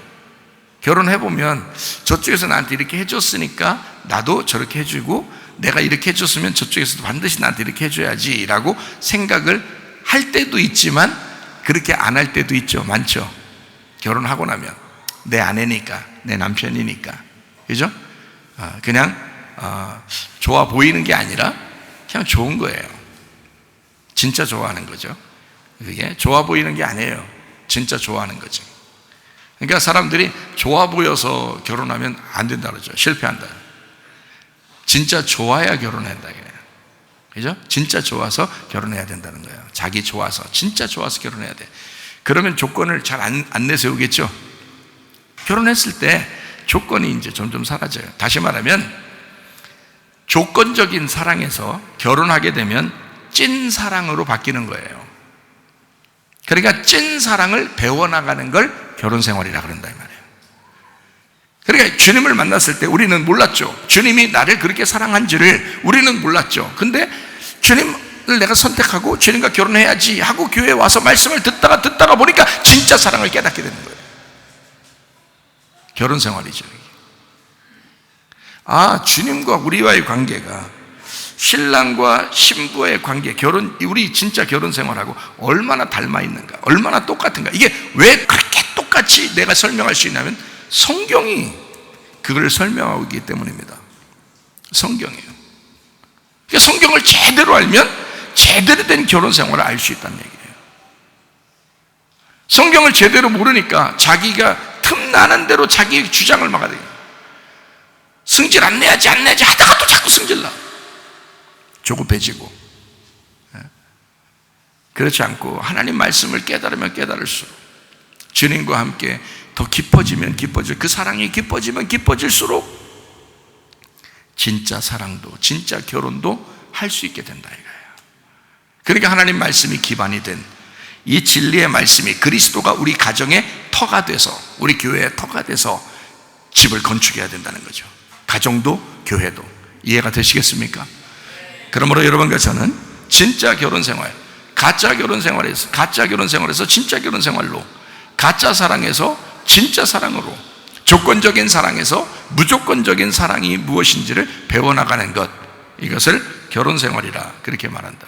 결혼해보면 저쪽에서 나한테 이렇게 해줬으니까 나도 저렇게 해주고, 내가 이렇게 해줬으면 저쪽에서도 반드시 나한테 이렇게 해줘야지 라고 생각을 할 때도 있지만 그렇게 안 할 때도 있죠. 많죠. 결혼하고 나면 내 아내니까, 내 남편이니까, 그죠? 그냥 좋아 보이는 게 아니라 그냥 좋은 거예요. 진짜 좋아하는 거죠. 그게 좋아 보이는 게 아니에요. 진짜 좋아하는 거죠. 그러니까 사람들이 좋아 보여서 결혼하면 안 된다 그러죠. 실패한다. 진짜 좋아야 결혼한다. 그죠? 진짜 좋아서 결혼해야 된다는 거예요. 자기 좋아서, 진짜 좋아서 결혼해야 돼. 그러면 조건을 잘 안 내세우겠죠? 결혼했을 때 조건이 이제 점점 사라져요. 다시 말하면 조건적인 사랑에서 결혼하게 되면 찐 사랑으로 바뀌는 거예요. 그러니까 찐 사랑을 배워나가는 걸 결혼 생활이라 그런다 이 말이에요. 그러니까 주님을 만났을 때 우리는 몰랐죠. 주님이 나를 그렇게 사랑한지를 우리는 몰랐죠. 근데 주님을 내가 선택하고 주님과 결혼해야지 하고 교회에 와서 말씀을 듣다가 보니까 진짜 사랑을 깨닫게 되는 거예요. 결혼 생활이죠. 주님과 우리와의 관계가 신랑과 신부의 관계, 우리 진짜 결혼 생활하고 얼마나 닮아 있는가, 얼마나 똑같은가. 이게 왜 그렇게 똑같이 내가 설명할 수 있냐면 성경이 그걸 설명하고 있기 때문입니다. 성경이에요. 그러니까 성경을 제대로 알면 제대로 된 결혼 생활을 알 수 있다는 얘기예요. 성경을 제대로 모르니까 자기가 틈나는 대로 자기 주장을 막아야 돼요. 승질 안 내야지 하다가 또 자꾸 승질나. 조급해지고. 그렇지 않고 하나님 말씀을 깨달으면 깨달을수록, 주님과 함께 더 깊어지면 그 사랑이 깊어지면 깊어질수록 진짜 사랑도, 진짜 결혼도 할 수 있게 된다 이거예요. 그러니까 하나님 말씀이 기반이 된 이 진리의 말씀이 그리스도가 우리 가정의 터가 돼서, 우리 교회의 터가 돼서 집을 건축해야 된다는 거죠. 가정도 교회도. 이해가 되시겠습니까? 그러므로 여러분과 저는 진짜 결혼 생활, 가짜 결혼 생활에서 진짜 결혼 생활로, 가짜 사랑에서 진짜 사랑으로, 조건적인 사랑에서 무조건적인 사랑이 무엇인지를 배워나가는 것, 이것을 결혼 생활이라 그렇게 말한다.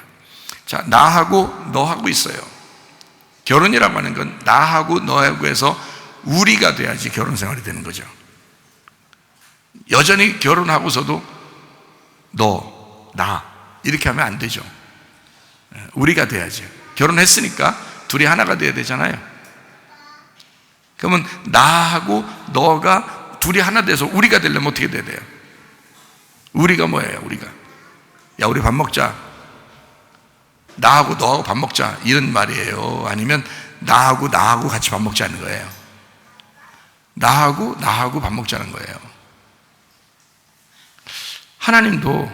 자, 나하고 너하고 있어요. 결혼이라고 하는 건 나하고 너하고 해서 우리가 돼야지 결혼 생활이 되는 거죠. 여전히 결혼하고서도 너, 나 이렇게 하면 안 되죠. 우리가 돼야지. 결혼했으니까 둘이 하나가 돼야 되잖아요. 그러면 나하고 너가 둘이 하나 돼서 우리가 되려면 어떻게 돼야 돼요? 우리가 뭐예요? 우리가 야 우리 밥 먹자, 나하고 너하고 밥 먹자 이런 말이에요? 아니면 나하고 같이 밥 먹자는 거예요? 나하고 밥 먹자는 거예요. 하나님도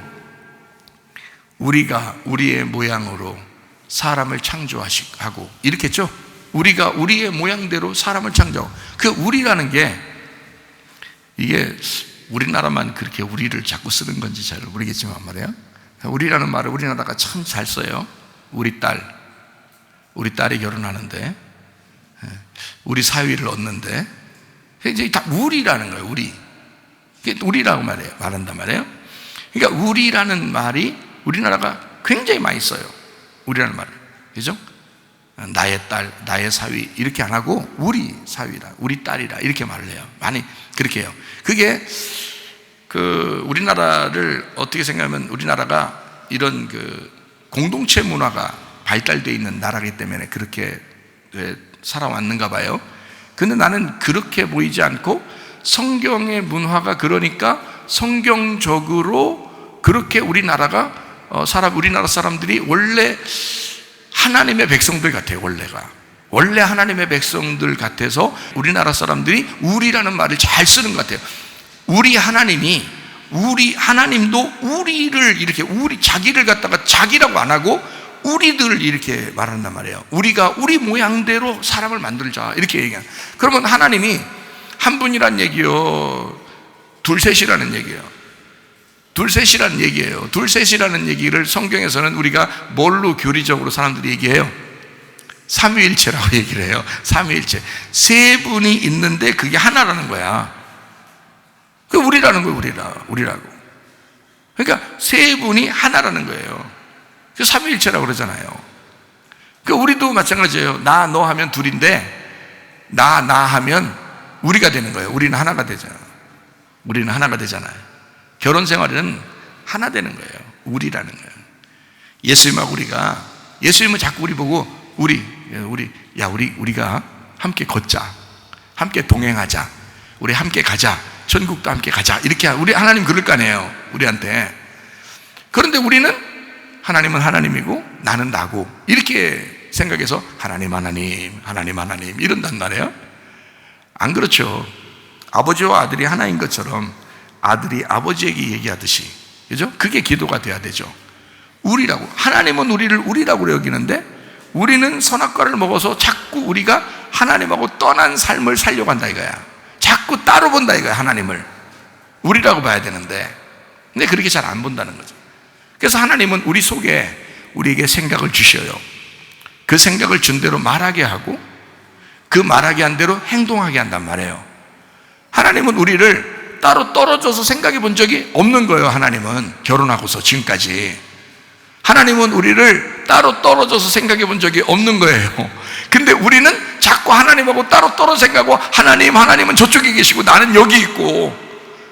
우리가 우리의 모양으로 사람을 창조하고 이렇게 했죠. 우리가 우리의 모양대로 사람을 창조하고, 그 우리라는 게 이게 우리나라만 그렇게 우리를 자꾸 쓰는 건지 잘 모르겠지만 말이에요. 우리라는 말을 우리나라가 참 잘 써요. 우리 딸이 결혼하는데, 우리 사위를 얻는데, 이제 다 우리라는 거예요. 우리라고 말한단 말이에요. 그러니까 우리라는 말이 우리나라가 굉장히 많이 써요. 우리라는 말을. 그죠? 나의 딸, 나의 사위 이렇게 안 하고 우리 사위라, 우리 딸이라 이렇게 말을 해요. 많이 그렇게 해요. 그게 우리나라를 어떻게 생각하면 우리나라가 이런 공동체 문화가 발달되어 있는 나라이기 때문에 그렇게 살아왔는가 봐요. 근데 나는 그렇게 보이지 않고 성경의 문화가 그러니까 성경적으로 그렇게 우리나라 사람들이 원래 하나님의 백성들 같아요. 원래가 원래 하나님의 백성들 같아서 우리나라 사람들이 우리라는 말을 잘 쓰는 것 같아요. 우리 하나님도 우리를 이렇게 자기를 갖다가 자기라고 안 하고 우리들 이렇게 말한단 말이에요. 우리가 우리 모양대로 사람을 만들자 이렇게 얘기해요. 그러면 하나님이 한 분이란 얘기요, 둘셋이라는 얘기예요. 둘셋이라는 얘기예요. 둘셋이라는 얘기를 성경에서는 우리가 뭘로 교리적으로 사람들이 얘기해요? 삼위일체라고 얘기를 해요. 삼위일체. 세 분이 있는데 그게 하나라는 거야. 그 우리라는 거예요. 우리라고. 그러니까 세 분이 하나라는 거예요. 그 삼위일체라고 그러잖아요. 그 우리도 마찬가지예요. 나, 너 하면 둘인데 나 하면 우리가 되는 거예요. 우리는 하나가 되잖아요. 우리는 하나가 되잖아요. 결혼 생활은 하나 되는 거예요. 우리라는 거예요. 예수님은 자꾸 우리 보고 우리가 함께 걷자, 함께 동행하자, 우리 함께 가자, 천국도 함께 가자, 이렇게 우리 하나님 그럴 거 아니에요, 우리한테. 그런데 하나님은 하나님이고 나는 나고 이렇게 생각해서 하나님 이런단 말이에요. 안 그렇죠. 아버지와 아들이 하나인 것처럼 아들이 아버지에게 얘기하듯이, 그죠? 그게 기도가 돼야 되죠. 하나님은 우리를 우리라고 여기는데 우리는 선악과를 먹어서 자꾸 우리가 하나님하고 떠난 삶을 살려고 한다 이거야. 자꾸 따로 본다 이거야. 하나님을 우리라고 봐야 되는데, 근데 그렇게 잘 안 본다는 거죠. 그래서 하나님은 우리 속에 우리에게 생각을 주셔요. 그 생각을 준 대로 말하게 하고 그 말하게 한 대로 행동하게 한단 말이에요. 하나님은 우리를 따로 떨어져서 생각해 본 적이 없는 거예요. 하나님은 결혼하고서 지금까지 하나님은 우리를 따로 떨어져서 생각해 본 적이 없는 거예요. 근데 우리는 자꾸 하나님하고 따로 떨어져 생각하고 하나님은 저쪽에 계시고 나는 여기 있고,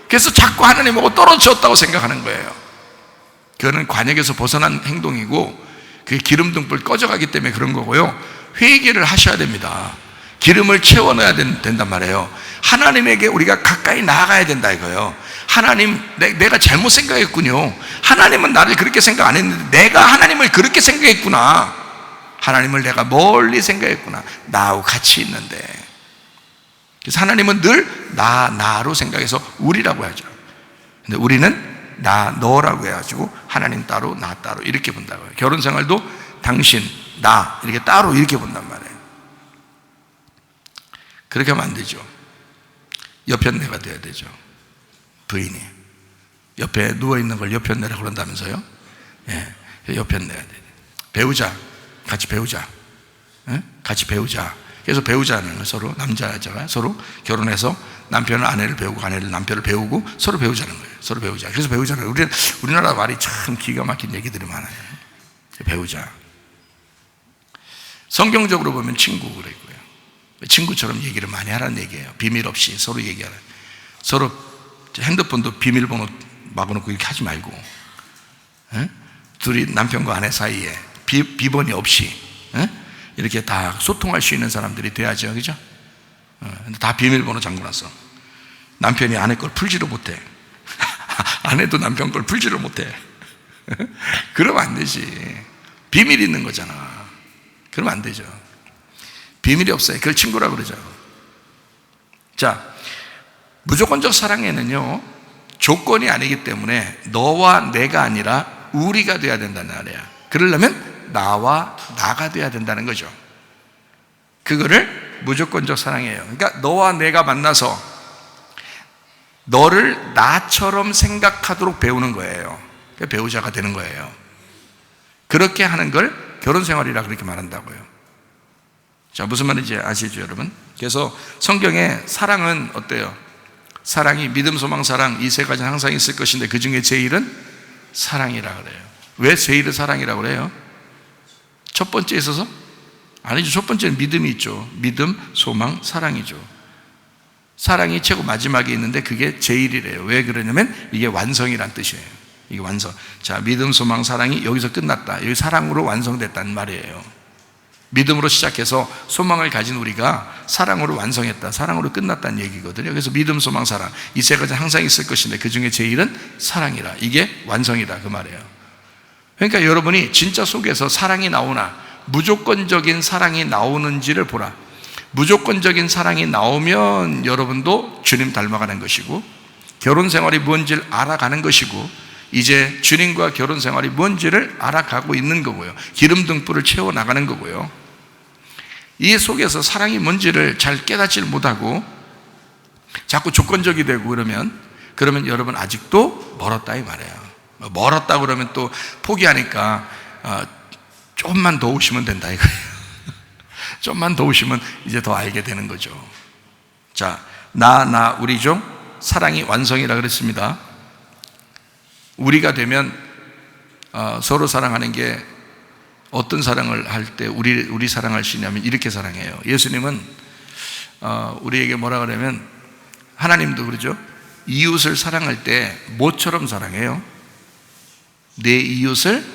그래서 자꾸 하나님하고 떨어졌다고 생각하는 거예요. 그거는 관역에서 벗어난 행동이고 그게 기름등불 꺼져가기 때문에 그런 거고요. 회개를 하셔야 됩니다. 기름을 채워 넣어야 된단 말이에요. 하나님에게 우리가 가까이 나아가야 된다 이거예요. 하나님, 내가 잘못 생각했군요. 하나님은 나를 그렇게 생각 안 했는데 내가 하나님을 그렇게 생각했구나. 하나님을 내가 멀리 생각했구나. 나하고 같이 있는데. 그래서 하나님은 늘 나로 생각해서 우리라고 하죠. 근데 우리는 너라고 해가지고 하나님 따로 나 따로 이렇게 본다고요. 결혼 생활도 당신, 나 이렇게 따로 이렇게 본단 말이에요. 그렇게 하면 안 되죠. 여편네가 돼야 되죠. 부인이 옆에 누워있는 걸 여편네라고 그런다면서요? 예, 여편네가 돼야 돼. 배우자, 같이 배우자. 예? 같이 배우자. 그래서 배우자는 서로, 남자 여자가 서로 결혼해서 남편은 아내를 배우고 아내를 남편을 배우고 서로 배우자는 거예요. 서로 배우자. 그래서 배우자는 우리나라 말이 참 기가 막힌 얘기들이 많아요. 배우자. 성경적으로 보면 친구 그랬고요. 친구처럼 얘기를 많이 하라는 얘기예요. 비밀 없이 서로 얘기하라. 서로 핸드폰도 비밀번호 막아놓고 이렇게 하지 말고, 에? 둘이 남편과 아내 사이에 비번이 없이 이렇게 다 소통할 수 있는 사람들이 돼야죠, 그죠? 근데 다 비밀번호 잠궈놨어. 남편이 아내 걸 풀지를 못해. 아내도 남편 걸 풀지를 못해. 그러면 안 되지. 비밀 있는 거잖아. 그러면 안 되죠. 비밀이 없어요. 그걸 친구라고 그러죠. 자, 무조건적 사랑에는요, 조건이 아니기 때문에 너와 내가 아니라 우리가 돼야 된다는 말이야. 그러려면 나와 나가 돼야 된다는 거죠. 그거를 무조건적 사랑이에요. 그러니까 너와 내가 만나서 너를 나처럼 생각하도록 배우는 거예요. 그러니까 배우자가 되는 거예요. 그렇게 하는 걸 결혼생활이라 그렇게 말한다고요. 자, 무슨 말인지 아시죠, 여러분? 그래서 성경에 사랑은 어때요? 사랑이 믿음, 소망, 사랑 이 세 가지는 항상 있을 것인데 그 중에 제일은 사랑이라 그래요. 왜 제일은 사랑이라고 그래요? 첫 번째에 있어서? 아니죠. 첫 번째는 믿음이 있죠. 믿음, 소망, 사랑이죠. 사랑이 최고 마지막에 있는데 그게 제일이래요. 왜 그러냐면 이게 완성이란 뜻이에요. 이게 완성. 자, 믿음, 소망, 사랑이 여기서 끝났다. 여기 사랑으로 완성됐다는 말이에요. 믿음으로 시작해서 소망을 가진 우리가 사랑으로 완성했다, 사랑으로 끝났다는 얘기거든요. 그래서 믿음, 소망, 사랑 이 세 가지 항상 있을 것인데 그 중에 제일은 사랑이라. 이게 완성이다 그 말이에요. 그러니까 여러분이 진짜 속에서 사랑이 나오나 무조건적인 사랑이 나오는지를 보라. 무조건적인 사랑이 나오면 여러분도 주님 닮아가는 것이고, 결혼 생활이 뭔지를 알아가는 것이고, 이제 주님과 결혼 생활이 뭔지를 알아가고 있는 거고요. 기름 등불을 채워나가는 거고요. 이 속에서 사랑이 뭔지를 잘 깨닫지를 못하고 자꾸 조건적이 되고 그러면 여러분 아직도 멀었다 이 말이에요. 멀었다 그러면 또 포기하니까 조금만 더 오시면 된다 이거예요. 좀만 더 오시면 이제 더 알게 되는 거죠. 자, 우리죠. 사랑이 완성이라 그랬습니다. 우리가 되면 서로 사랑하는 게 어떤 사랑을 할 때 우리 사랑할 수 있냐면 이렇게 사랑해요. 예수님은 우리에게 뭐라 그러면, 하나님도 그러죠. 이웃을 사랑할 때 뭐처럼 사랑해요? 내 이웃을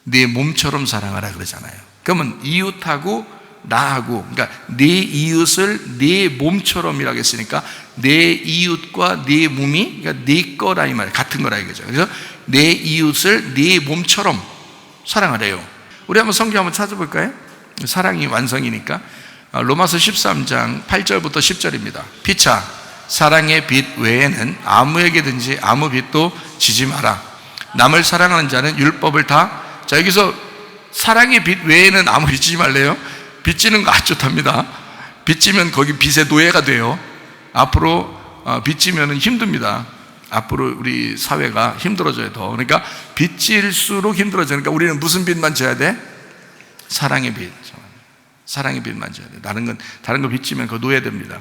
내 몸처럼 사랑하라 그러잖아요. 그러면 이웃하고 나하고, 그러니까 내 이웃을 내 몸처럼이라고 했으니까 내 이웃과 내 몸이, 그러니까 내 거라 이 말이에요. 같은 거라 이거죠. 그래서 내 이웃을 내 몸처럼 사랑하래요. 우리 한번 성경 한번 찾아볼까요? 사랑이 완성이니까. 로마서 13장 8절부터 10절입니다. 피차 사랑의 빛 외에는 아무에게든지 아무 빛도 지지 마라. 남을 사랑하는 자는 율법을 다. 자, 여기서 사랑의 빛 외에는 아무 비치지 말래요. 빚지는 거 아주 좋답니다. 빚지면 거기 빚의 노예가 돼요. 앞으로 빚지면 힘듭니다. 앞으로 우리 사회가 힘들어져요 더. 그러니까 빚질수록 힘들어져요. 그러니까 우리는 무슨 빚만 져야 돼? 사랑의 빚. 사랑의 빚만 져야 돼. 다른 거 빚지면 그거 노예됩니다.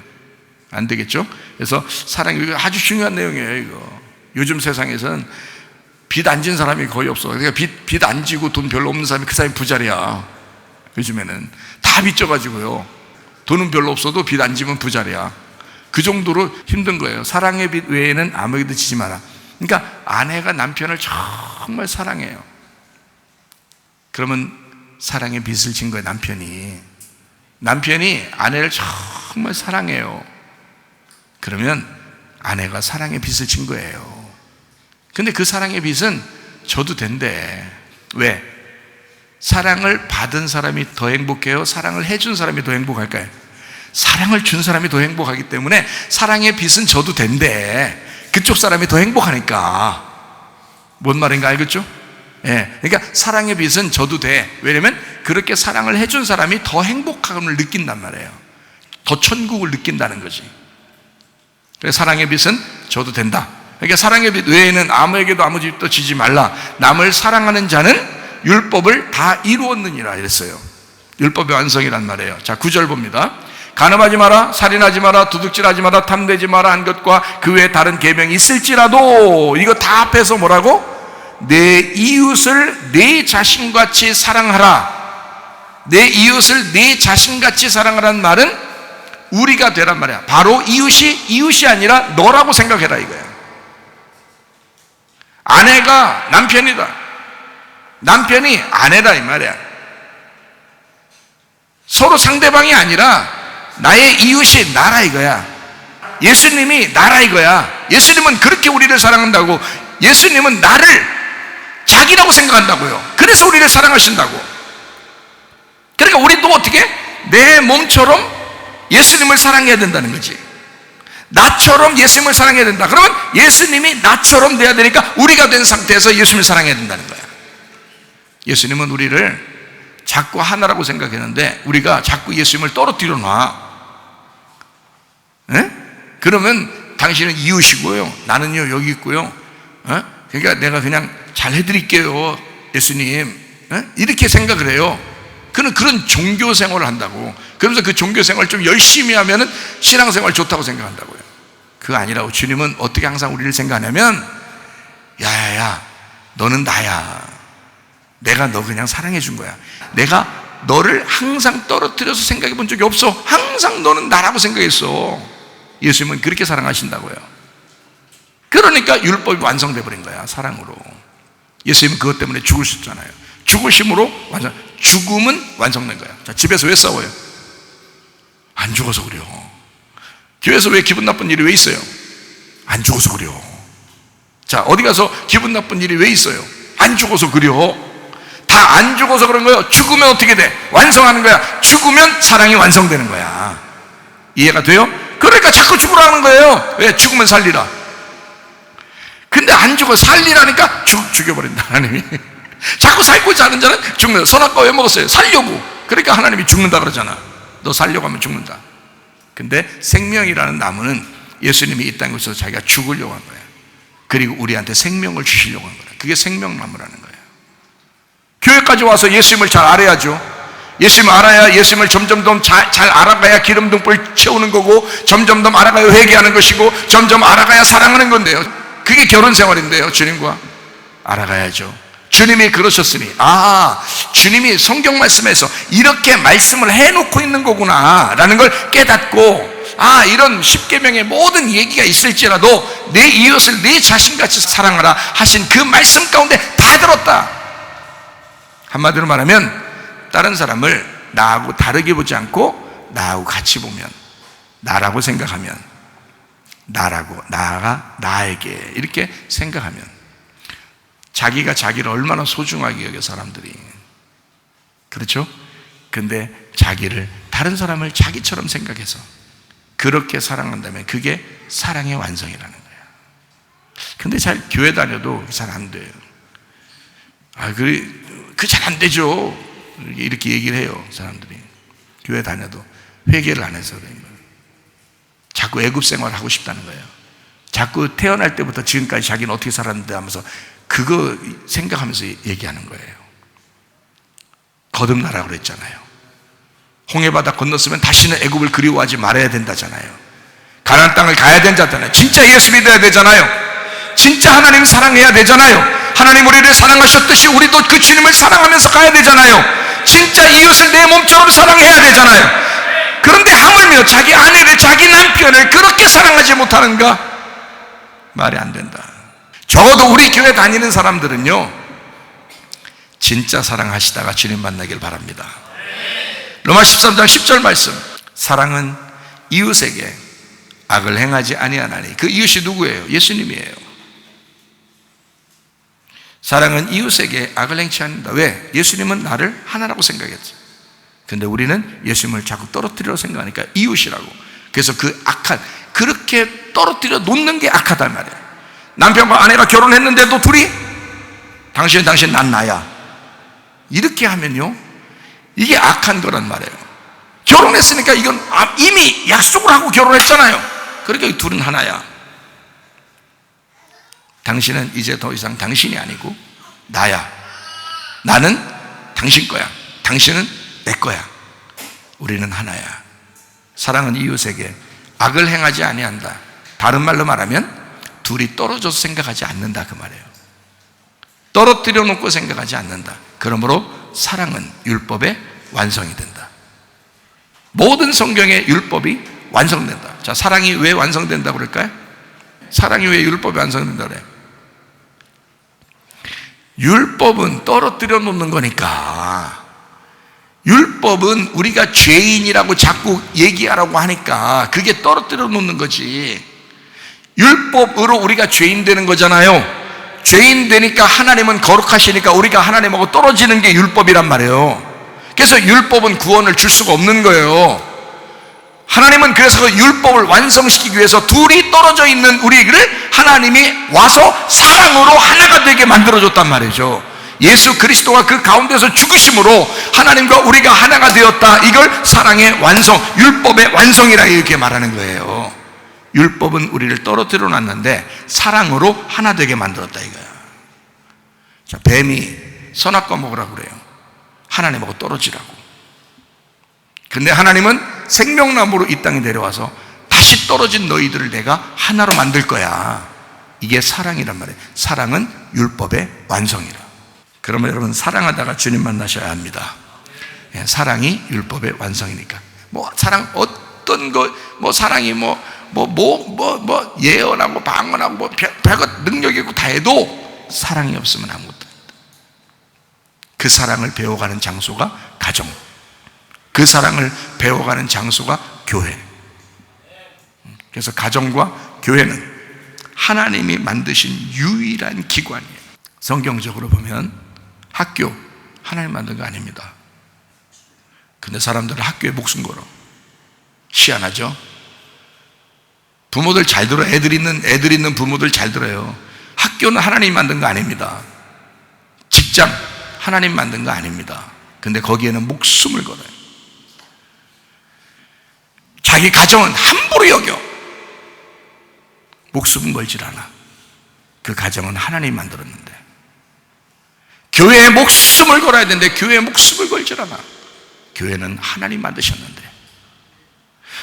안 되겠죠? 그래서 사랑이 아주 중요한 내용이에요 이거. 요즘 세상에서는 빚 안 진 사람이 거의 없어. 그러니까 빚 안 지고 돈 별로 없는 사람이 그 사람이 부자리야. 요즘에는 다 빚져가지고요. 돈은 별로 없어도 빚 안 지면 부자리야. 그 정도로 힘든 거예요. 사랑의 빚 외에는 아무에게도 지지 마라. 그러니까 아내가 남편을 정말 사랑해요. 그러면 사랑의 빚을 진 거예요. 남편이 아내를 정말 사랑해요. 그러면 아내가 사랑의 빚을 진 거예요. 근데 그 사랑의 빚은 져도 된대. 왜? 사랑을 받은 사람이 더 행복해요? 사랑을 해준 사람이 더 행복할까요? 사랑을 준 사람이 더 행복하기 때문에 사랑의 빚은 져도 된대. 그쪽 사람이 더 행복하니까. 뭔 말인가 알겠죠? 예, 그러니까 사랑의 빚은 져도 돼. 왜냐면 그렇게 사랑을 해준 사람이 더 행복함을 느낀단 말이에요. 더 천국을 느낀다는 거지. 그래서 사랑의 빚은 져도 된다. 그러니까 사랑의 빚 외에는 아무에게도 아무 빚도 지지 말라. 남을 사랑하는 자는 율법을 다 이루었느니라 이랬어요. 율법의 완성이란 말이에요. 자, 9절 봅니다. 간음하지 마라, 살인하지 마라, 도둑질하지 마라, 탐내지 마라 한 것과 그 외에 다른 계명이 있을지라도, 이거 다 합해서 뭐라고? 내 이웃을 내 자신같이 사랑하라. 내 이웃을 내 자신같이 사랑하라는 말은 우리가 되란 말이야. 바로 이웃이 아니라 너라고 생각해라 이거야. 아내가 남편이다, 남편이 아내다 이 말이야. 서로 상대방이 아니라 나의 이웃이 나라 이거야. 예수님이 나라 이거야. 예수님은 그렇게 우리를 사랑한다고. 예수님은 나를 자기라고 생각한다고요. 그래서 우리를 사랑하신다고. 그러니까 우리도 어떻게? 내 몸처럼 예수님을 사랑해야 된다는 거지. 나처럼 예수님을 사랑해야 된다. 그러면 예수님이 나처럼 돼야 되니까 우리가 된 상태에서 예수님을 사랑해야 된다는 거야. 예수님은 우리를 자꾸 하나라고 생각했는데 우리가 자꾸 예수님을 떨어뜨려 놔. 에? 그러면 당신은 이웃이고요, 나는요 여기 있고요. 그러니까 내가 그냥 잘 해드릴게요 예수님, 이렇게 생각을 해요. 그는 그런 종교 생활을 한다고. 그러면서 그 종교 생활 좀 열심히 하면은 신앙생활 좋다고 생각한다고요. 그거 아니라고. 주님은 어떻게 항상 우리를 생각하냐면, 야야야, 너는 나야. 내가 너 그냥 사랑해 준 거야. 내가 너를 항상 떨어뜨려서 생각해 본 적이 없어. 항상 너는 나라고 생각했어. 예수님은 그렇게 사랑하신다고요. 그러니까 율법이 완성돼 버린 거야, 사랑으로. 예수님은 그것 때문에 죽으셨잖아요. 죽으심으로 완성. 죽음은 완성된 거야. 자, 집에서 왜 싸워요? 안 죽어서 그래요. 교회에서 왜 기분 나쁜 일이 왜 있어요? 안 죽어서 그래요. 자, 어디 가서 기분 나쁜 일이 왜 있어요? 안 죽어서 그래요. 다 안 죽어서 그런 거예요. 죽으면 어떻게 돼? 완성하는 거야. 죽으면 사랑이 완성되는 거야. 이해가 돼요? 그러니까 자꾸 죽으라는 거예요. 왜? 죽으면 살리라. 근데 안 죽어 살리라니까 죽여버린다 하나님이. 자꾸 살고자 하는 자는 죽는다. 선악과 왜 먹었어요? 살려고. 그러니까 하나님이 죽는다 그러잖아. 너 살려고 하면 죽는다. 근데 생명이라는 나무는 예수님이 이 땅에서 자기가 죽으려고 한 거예요. 그리고 우리한테 생명을 주시려고 한 거예요. 그게 생명나무라는 거예요. 교회까지 와서 예수님을 잘 알아야죠. 예수님을 알아야 예수님을 점점 더 잘 알아가야 기름등불 채우는 거고, 점점 더 알아가야 회개하는 것이고, 점점 알아가야 사랑하는 건데요. 그게 결혼 생활인데요. 주님과 알아가야죠. 주님이 그러셨으니, 주님이 성경 말씀에서 이렇게 말씀을 해놓고 있는 거구나 라는 걸 깨닫고, 이런 십계명의 모든 얘기가 있을지라도 내 이웃을 내 자신같이 사랑하라 하신 그 말씀 가운데 다 들었다. 한마디로 말하면 다른 사람을 나하고 다르게 보지 않고 나하고 같이 보면, 나라고 생각하면, 나가 나에게 이렇게 생각하면, 자기가 자기를 얼마나 소중하게 여겨 사람들이. 그렇죠? 근데 자기를, 다른 사람을 자기처럼 생각해서 그렇게 사랑한다면 그게 사랑의 완성이라는 거야. 근데 잘 교회 다녀도 잘 안 돼요. 그 잘 안 되죠. 이렇게 얘기를 해요, 사람들이. 교회 다녀도 회개를 안 해서 그래요. 자꾸 애굽 생활을 하고 싶다는 거예요. 자꾸 태어날 때부터 지금까지 자기는 어떻게 살았는데 하면서 그거 생각하면서 얘기하는 거예요. 거듭나라고 그랬잖아요. 홍해바다 건넜으면 다시는 애굽을 그리워하지 말아야 된다잖아요. 가나안 땅을 가야 된다잖아요. 진짜 예수 믿어야 되잖아요. 진짜 하나님 사랑해야 되잖아요. 하나님 우리를 사랑하셨듯이 우리도 그 주님을 사랑하면서 가야 되잖아요. 진짜 이웃을 내 몸처럼 사랑해야 되잖아요. 그런데 하물며 자기 아내를, 자기 남편을 그렇게 사랑하지 못하는가? 말이 안 된다. 적어도 우리 교회 다니는 사람들은요, 진짜 사랑하시다가 주님 만나길 바랍니다. 로마 13장 10절 말씀, 사랑은 이웃에게 악을 행하지 아니하나니. 그 이웃이 누구예요? 예수님이에요. 사랑은 이웃에게 악을 행치 않는다. 왜? 예수님은 나를 하나라고 생각했지. 근데 우리는 예수님을 자꾸 떨어뜨리려고 생각하니까 이웃이라고. 그래서 그 악한, 그렇게 떨어뜨려 놓는 게 악하단 말이에요. 남편과 아내가 결혼했는데도 둘이 당신, 난 나야, 이렇게 하면요, 이게 악한 거란 말이에요. 결혼했으니까 이건 이미 약속을 하고 결혼했잖아요. 그러니까 둘은 하나야. 당신은 이제 더 이상 당신이 아니고 나야. 나는 당신 거야. 당신은 내 거야. 우리는 하나야. 사랑은 이웃에게 악을 행하지 아니한다. 다른 말로 말하면 둘이 떨어져서 생각하지 않는다, 그 말이에요. 떨어뜨려 놓고 생각하지 않는다. 그러므로 사랑은 율법의 완성이 된다. 모든 성경의 율법이 완성된다. 자, 사랑이 왜 완성된다고 그럴까요? 사랑이 왜 율법이 완성된다고 그래요? 율법은 떨어뜨려 놓는 거니까. 율법은 우리가 죄인이라고 자꾸 얘기하라고 하니까 그게 떨어뜨려 놓는 거지. 율법으로 우리가 죄인 되는 거잖아요. 죄인 되니까 하나님은 거룩하시니까 우리가 하나님하고 떨어지는 게 율법이란 말이에요. 그래서 율법은 구원을 줄 수가 없는 거예요. 하나님은 그래서 그 율법을 완성시키기 위해서 둘이 떨어져 있는 우리를 하나님이 와서 사랑으로 하나가 되게 만들어줬단 말이죠. 예수 그리스도가 그 가운데서 죽으심으로 하나님과 우리가 하나가 되었다. 이걸 사랑의 완성, 율법의 완성이라 이렇게 말하는 거예요. 율법은 우리를 떨어뜨려 놨는데 사랑으로 하나 되게 만들었다 이거야. 자, 뱀이 선악과 먹으라고 그래요. 하나님하고 떨어지라고. 근데 하나님은 생명나무로 이 땅에 내려와서 다시 떨어진 너희들을 내가 하나로 만들 거야. 이게 사랑이란 말이에요. 사랑은 율법의 완성이라. 그러면 여러분, 사랑하다가 주님 만나셔야 합니다. 사랑이 율법의 완성이니까. 사랑 어떤 거, 사랑이 예언하고 방언하고 별것 능력이 있고 다 해도 사랑이 없으면 아무것도 아니다. 그 사랑을 배워가는 장소가 가정, 그 사랑을 배워가는 장소가 교회. 그래서 가정과 교회는 하나님이 만드신 유일한 기관이에요. 성경적으로 보면 학교, 하나님 만든 거 아닙니다. 근데 사람들은 학교에 목숨 걸어. 희한하죠? 부모들 잘 들어. 애들 있는 부모들 잘 들어요. 학교는 하나님 만든 거 아닙니다. 직장 하나님 만든 거 아닙니다. 근데 거기에는 목숨을 걸어요. 자기 가정은 함부로 여겨. 목숨은 걸질 않아. 그 가정은 하나님 만들었는데. 교회에 목숨을 걸어야 되는데 교회에 목숨을 걸질 않아. 교회는 하나님 만드셨는데.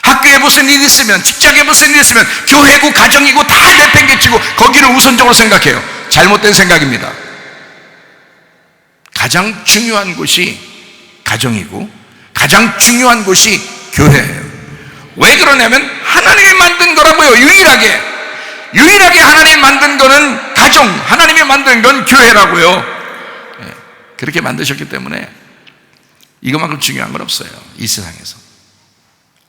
학교에 무슨 일이 있으면, 직장에 무슨 일이 있으면 교회고 가정이고 다 내팽개치고 거기를 우선적으로 생각해요. 잘못된 생각입니다. 가장 중요한 곳이 가정이고 가장 중요한 곳이 교회예요. 왜 그러냐면 하나님이 만든 거라고요. 유일하게 하나님이 만든 거는 가정, 하나님이 만든 건 교회라고요. 그렇게 만드셨기 때문에 이것만큼 중요한 건 없어요. 이 세상에서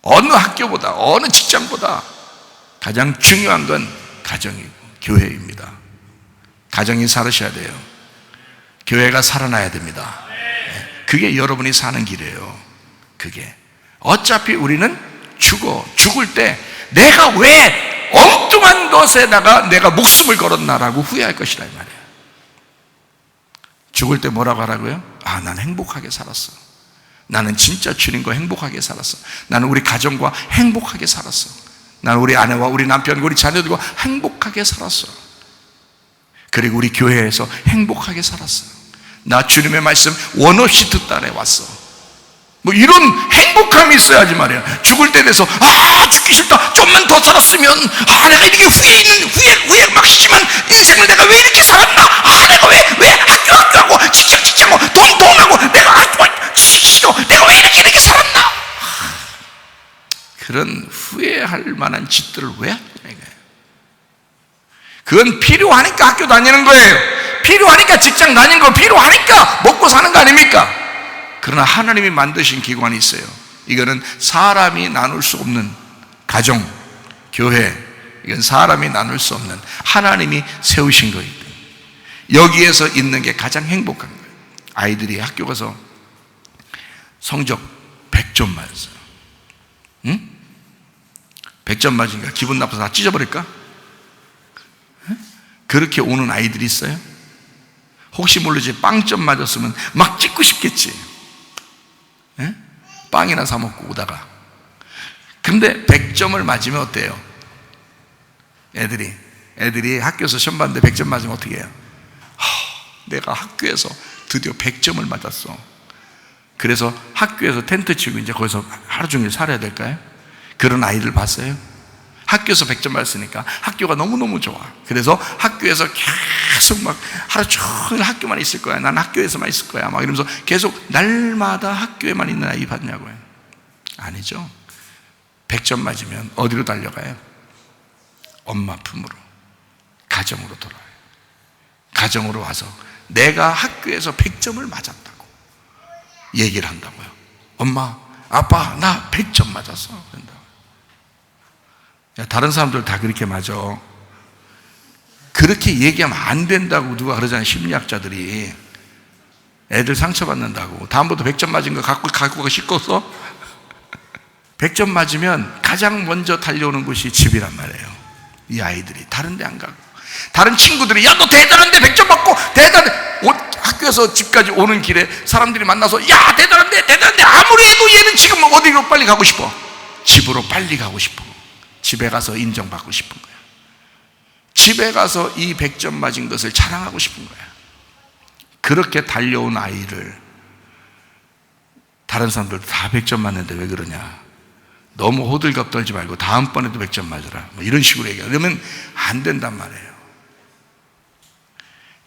어느 학교보다 어느 직장보다 가장 중요한 건 가정이고 교회입니다. 가정이 살으셔야 돼요. 교회가 살아나야 됩니다. 그게 여러분이 사는 길이에요. 그게 어차피 우리는 죽을 때 내가 왜 엉뚱한 것에다가 내가 목숨을 걸었나라고 후회할 것이라 이 말이에요. 죽을 때 뭐라고 하라고요? 아, 난 행복하게 살았어. 나는 진짜 주님과 행복하게 살았어. 나는 우리 가정과 행복하게 살았어. 나는 우리 아내와 우리 남편과 우리 자녀들과 행복하게 살았어. 그리고 우리 교회에서 행복하게 살았어. 나 주님의 말씀 원 없이 듣다 해왔어. 뭐 이런 행복함이 있어야지 말이야. 죽을 때 돼서 죽기 싫다, 좀만 더 살았으면, 내가 이렇게 후회 막 심한 인생을 내가 왜 이렇게 살았나, 내가 왜 학교하고 직장하고 돈하고 내가 싫어, 내가 왜 이렇게 살았나. 그런 후회할 만한 짓들을 왜 하냐 이거예요. 그건 필요하니까 학교 다니는 거예요. 필요하니까 직장 다니는 거, 필요하니까 먹고 사는 거 아닙니까? 그러나 하나님이 만드신 기관이 있어요. 이거는 사람이 나눌 수 없는 가정, 교회, 이건 사람이 나눌 수 없는 하나님이 세우신 거예요. 여기에서 있는 게 가장 행복한 거예요. 아이들이 학교 가서 성적 100점 맞았어요. 응? 100점 맞으니까 기분 나빠서 다 찢어버릴까? 그렇게 오는 아이들이 있어요? 혹시 모르지 빵점 맞았으면 막 찢고 싶겠지. 예? 빵이나 사 먹고 오다가. 근데 100점을 맞으면 어때요? 애들이 학교에서 시험 봤는데 100점 맞으면 어떻게 해요? 내가 학교에서 드디어 100점을 맞았어. 그래서 학교에서 텐트 치고 이제 거기서 하루 종일 살아야 될까요? 그런 아이들 봤어요? 학교에서 100점 맞았으니까 학교가 너무너무 좋아. 그래서 학교에서 계속 막 하루 종일 학교만 있을 거야. 난 학교에서만 있을 거야. 막 이러면서 계속 날마다 학교에만 있는 아이 봤냐고요? 아니죠. 100점 맞으면 어디로 달려가요? 엄마 품으로, 가정으로 돌아와요. 가정으로 와서 내가 학교에서 100점을 맞았다고 얘기를 한다고요. 엄마, 아빠, 나 100점 맞았어. 그런다고. 다른 사람들 다 그렇게 맞아. 그렇게 얘기하면 안 된다고 누가 그러잖아요. 심리학자들이. 애들 상처받는다고. 다음부터 100점 맞은 거 갖고 가 씻었어? 100점 맞으면 가장 먼저 달려오는 곳이 집이란 말이에요. 이 아이들이 다른 데 안 가고. 다른 친구들이 야, 너 대단한데 100점 받고 대단해. 학교에서 집까지 오는 길에 사람들이 만나서 야, 대단한데 아무리 해도 얘는 지금 어디로 빨리 가고 싶어? 집으로 빨리 가고 싶어. 집에 가서 인정받고 싶은 거야. 집에 가서 이 100점 맞은 것을 자랑하고 싶은 거야. 그렇게 달려온 아이를 다른 사람들 다 100점 맞는데 왜 그러냐? 너무 호들갑 떨지 말고 다음번에도 100점 맞으라. 뭐 이런 식으로 얘기해. 그러면 안 된단 말이에요.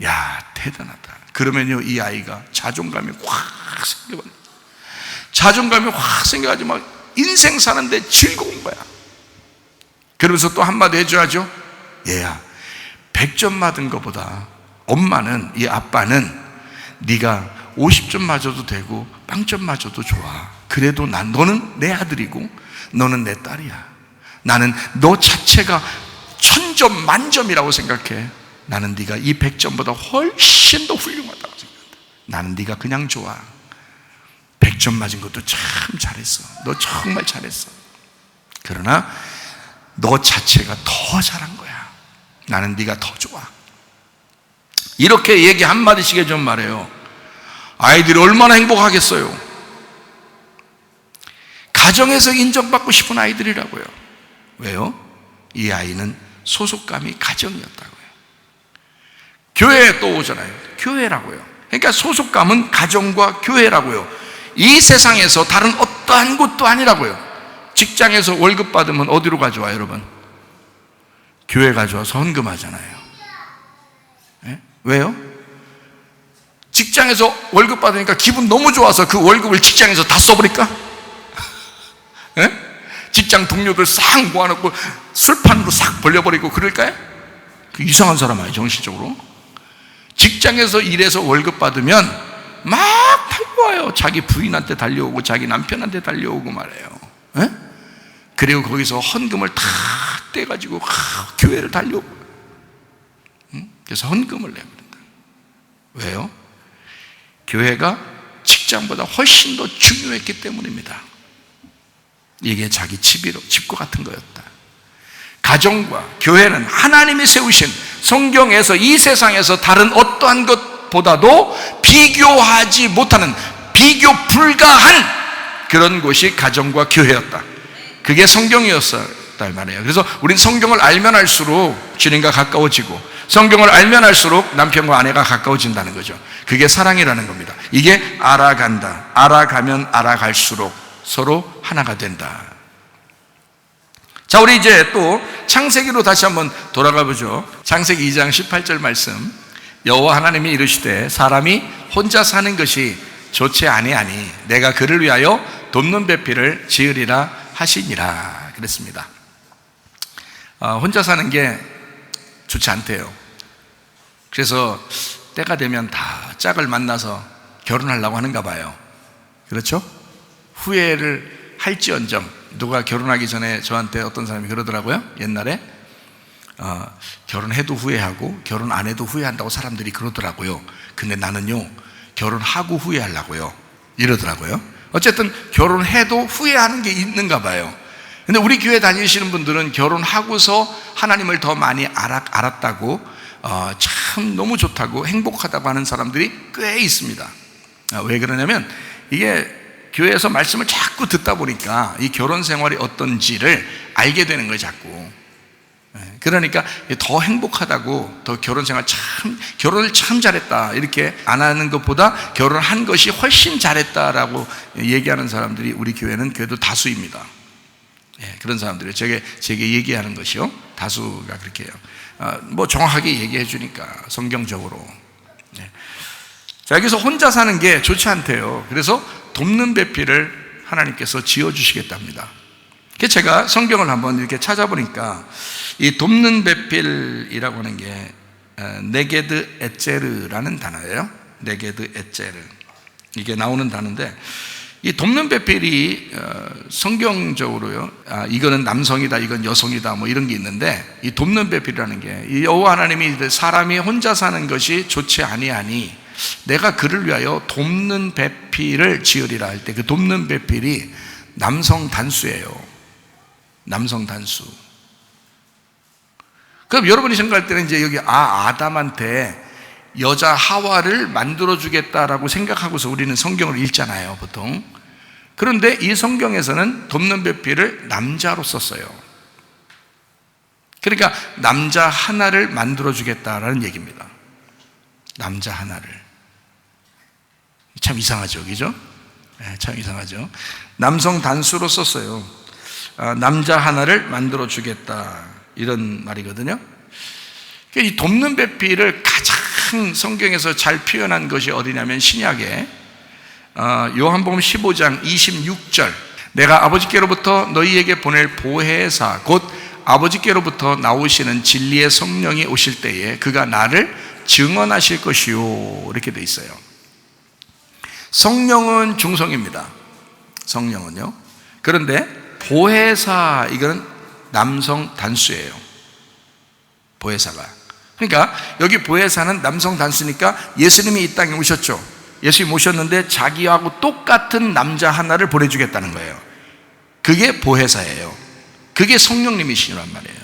야, 대단하다. 그러면요, 이 아이가 자존감이 확 생겨버려. 자존감이 확 생겨가지고 막 인생 사는데 즐거운 거야. 그러면서 또 한마디 해줘야죠. 얘야, 100점 맞은 것보다 엄마는, 이 아빠는 네가 50점 맞아도 되고 빵점 맞아도 좋아. 그래도 너는 내 아들이고 너는 내 딸이야. 나는 너 자체가 1000점 만점이라고 생각해. 나는 네가 이 100점보다 훨씬 더 훌륭하다고 생각한다. 나는 네가 그냥 좋아. 100점 맞은 것도 참 잘했어. 너 정말 잘했어. 그러나 너 자체가 더 잘한 거야. 나는 네가 더 좋아. 이렇게 얘기 한마디씩 해주면 말해요. 아이들이 얼마나 행복하겠어요. 가정에서 인정받고 싶은 아이들이라고요. 왜요? 이 아이는 소속감이 가정이었다고요. 교회에 또 오잖아요. 교회라고요. 그러니까 소속감은 가정과 교회라고요. 이 세상에서 다른 어떠한 곳도 아니라고요. 직장에서 월급 받으면 어디로 가져와요, 여러분? 교회 가져와서 헌금하잖아요. 네? 왜요? 직장에서 월급 받으니까 기분 너무 좋아서 그 월급을 직장에서 다 써버릴까? 네? 직장 동료들 싹 모아놓고 술판으로 싹 벌려버리고 그럴까요? 그 이상한 사람 아니에요, 정신적으로. 직장에서 일해서 월급 받으면 막 달려와요. 자기 부인한테 달려오고 자기 남편한테 달려오고 말해요. 네? 그리고 거기서 헌금을 다 떼가지고 교회를 달려오고, 그래서 헌금을 내야 된다. 왜요? 교회가 직장보다 훨씬 더 중요했기 때문입니다. 이게 자기 집과 같은 거였다. 가정과 교회는 하나님이 세우신 성경에서 이 세상에서 다른 어떠한 것보다도 비교하지 못하는, 비교 불가한 그런 곳이 가정과 교회였다. 그게 성경이었단 말이에요. 그래서 우린 성경을 알면 알수록 주님과 가까워지고, 성경을 알면 알수록 남편과 아내가 가까워진다는 거죠. 그게 사랑이라는 겁니다. 이게 알아간다. 알아가면 알아갈수록 서로 하나가 된다. 자, 우리 이제 또 창세기로 다시 한번 돌아가 보죠. 창세기 2장 18절 말씀. 여호와 하나님이 이르시되 사람이 혼자 사는 것이 좋지 아니하니 내가 그를 위하여 돕는 배필을 지으리라 하시니라 그랬습니다. 혼자 사는 게 좋지 않대요. 그래서 때가 되면 다 짝을 만나서 결혼하려고 하는가 봐요. 그렇죠? 후회를 할지언정, 누가 결혼하기 전에 저한테 어떤 사람이 그러더라고요. 옛날에 결혼해도 후회하고 결혼 안 해도 후회한다고 사람들이 그러더라고요. 근데 나는요, 결혼하고 후회하려고요, 이러더라고요. 어쨌든 결혼해도 후회하는 게 있는가 봐요. 근데 우리 교회 다니시는 분들은 결혼하고서 하나님을 더 많이 알았다고, 참 너무 좋다고, 행복하다고 하는 사람들이 꽤 있습니다. 왜 그러냐면 이게 교회에서 말씀을 자꾸 듣다 보니까 이 결혼 생활이 어떤지를 알게 되는 거예요, 자꾸. 그러니까 더 행복하다고, 더 결혼을 참 잘했다, 이렇게 안 하는 것보다 결혼한 것이 훨씬 잘했다라고 얘기하는 사람들이 우리 교회는 그래도 다수입니다. 그런 사람들이 제게 얘기하는 것이요, 다수가 그렇게 해요. 뭐 정확하게 얘기해 주니까 성경적으로. 자, 여기서 혼자 사는 게 좋지 않대요. 그래서 돕는 배필을 하나님께서 지어주시겠답니다. 제가 성경을 한번 이렇게 찾아보니까 이 돕는 배필이라고 하는 게 네게드 에체르라는 단어예요. 네게드 에체르, 이게 나오는 단어인데, 이 돕는 배필이 성경적으로요, 이거는 남성이다, 이건 여성이다, 뭐 이런 게 있는데, 이 돕는 배필이라는 게 여호와 하나님이 사람이 혼자 사는 것이 좋지 아니하니 내가 그를 위하여 돕는 배필을 지으리라 할 때, 그 돕는 배필이 남성 단수예요. 남성 단수. 그럼 여러분이 생각할 때는 이제 여기 아담한테 여자 하와를 만들어주겠다라고 생각하고서 우리는 성경을 읽잖아요, 보통. 그런데 이 성경에서는 돕는 배필을 남자로 썼어요. 그러니까 남자 하나를 만들어주겠다라는 얘기입니다. 남자 하나를. 참 이상하죠, 그죠? 참 이상하죠. 남성 단수로 썼어요. 남자 하나를 만들어주겠다, 이런 말이거든요. 이 돕는 배필을 가장 성경에서 잘 표현한 것이 어디냐면 신약에 요한복음 15장 26절, 내가 아버지께로부터 너희에게 보낼 보혜사 곧 아버지께로부터 나오시는 진리의 성령이 오실 때에 그가 나를 증언하실 것이요, 이렇게 돼 있어요. 성령은 중성입니다. 성령은요. 그런데 보혜사, 이거는 남성 단수예요. 보혜사가. 그러니까 여기 보혜사는 남성 단수니까 예수님이 이 땅에 오셨죠. 예수님이 오셨는데 자기하고 똑같은 남자 하나를 보내주겠다는 거예요. 그게 보혜사예요. 그게 성령님이시란 말이에요.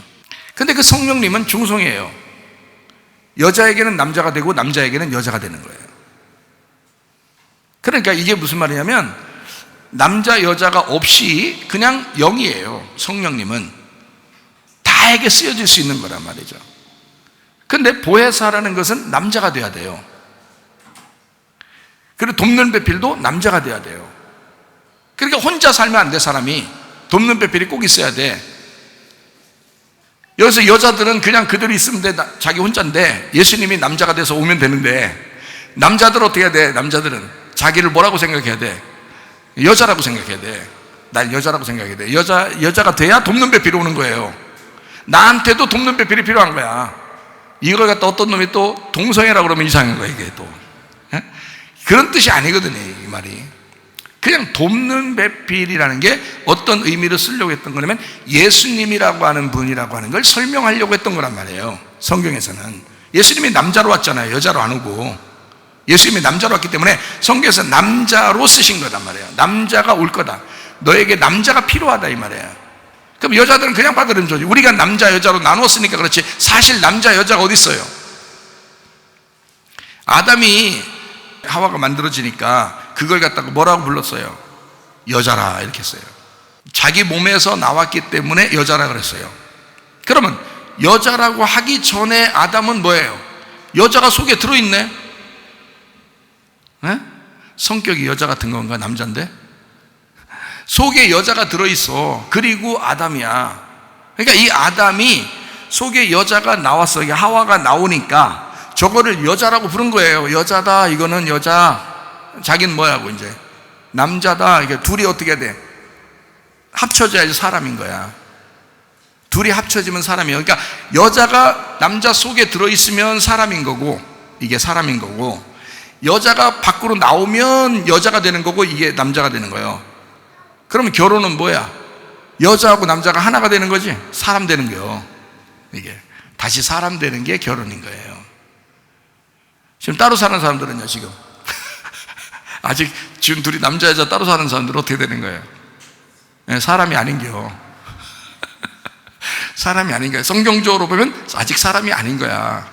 근데 그 성령님은 중성이에요. 여자에게는 남자가 되고 남자에게는 여자가 되는 거예요. 그러니까 이게 무슨 말이냐면 남자 여자가 없이 그냥 영이에요. 성령님은 다에게 쓰여질 수 있는 거란 말이죠. 근데 보혜사라는 것은 남자가 돼야 돼요. 그리고 돕는 배필도 남자가 돼야 돼요. 그러니까 혼자 살면 안 돼. 사람이 돕는 배필이 꼭 있어야 돼. 여기서 여자들은 그냥 그대로 있으면 돼. 자기 혼자인데 예수님이 남자가 돼서 오면 되는데, 남자들은 어떻게 해야 돼? 남자들은 자기를 뭐라고 생각해야 돼? 여자라고 생각해야 돼. 날 여자라고 생각해야 돼. 여자가 돼야 돕는 배필이 오는 거예요. 나한테도 돕는 배필이 필요한 거야. 이걸 갖다 어떤 놈이 또 동성애라고 그러면 이상한 거야. 이게 또 그런 뜻이 아니거든요. 이 말이 그냥 돕는 배필이라는 게 어떤 의미로 쓰려고 했던 거냐면 예수님이라고 하는 분이라고 하는 걸 설명하려고 했던 거란 말이에요. 성경에서는 예수님이 남자로 왔잖아요. 여자로 안 오고. 예수님이 남자로 왔기 때문에 성경에서 남자로 쓰신 거란 말이에요. 남자가 올 거다. 너에게 남자가 필요하다 이 말이에요. 그럼 여자들은 그냥 받으려는 거지. 우리가 남자 여자로 나누었으니까 그렇지, 사실 남자 여자가 어디 있어요? 아담이 하와가 만들어지니까 그걸 갖다가 뭐라고 불렀어요? 여자라 이렇게 했어요. 자기 몸에서 나왔기 때문에 여자라 그랬어요. 그러면 여자라고 하기 전에 아담은 뭐예요? 여자가 속에 들어있네. 네? 성격이 여자 같은 건가? 남자인데? 속에 여자가 들어있어. 그리고 아담이야. 그러니까 이 아담이 속에 여자가 나왔어. 이게 하와가 나오니까 저거를 여자라고 부른 거예요. 여자다, 이거는 여자. 자기는 뭐야고 이제 남자다. 이게 둘이 어떻게 해야 돼? 합쳐져야지 사람인 거야. 둘이 합쳐지면 사람이에요. 그러니까 여자가 남자 속에 들어있으면 사람인 거고, 이게 사람인 거고, 여자가 밖으로 나오면 여자가 되는 거고, 이게 남자가 되는 거예요. 그러면 결혼은 뭐야? 여자하고 남자가 하나가 되는 거지. 사람 되는 거예요. 이게 다시 사람 되는 게 결혼인 거예요. 지금 따로 사는 사람들은요, 지금 아직 지금 둘이 남자 여자 따로 사는 사람들은 어떻게 되는 거예요? 네, 사람이 아닌겨. 사람이 아닌 거야. 성경적으로 보면 아직 사람이 아닌 거야.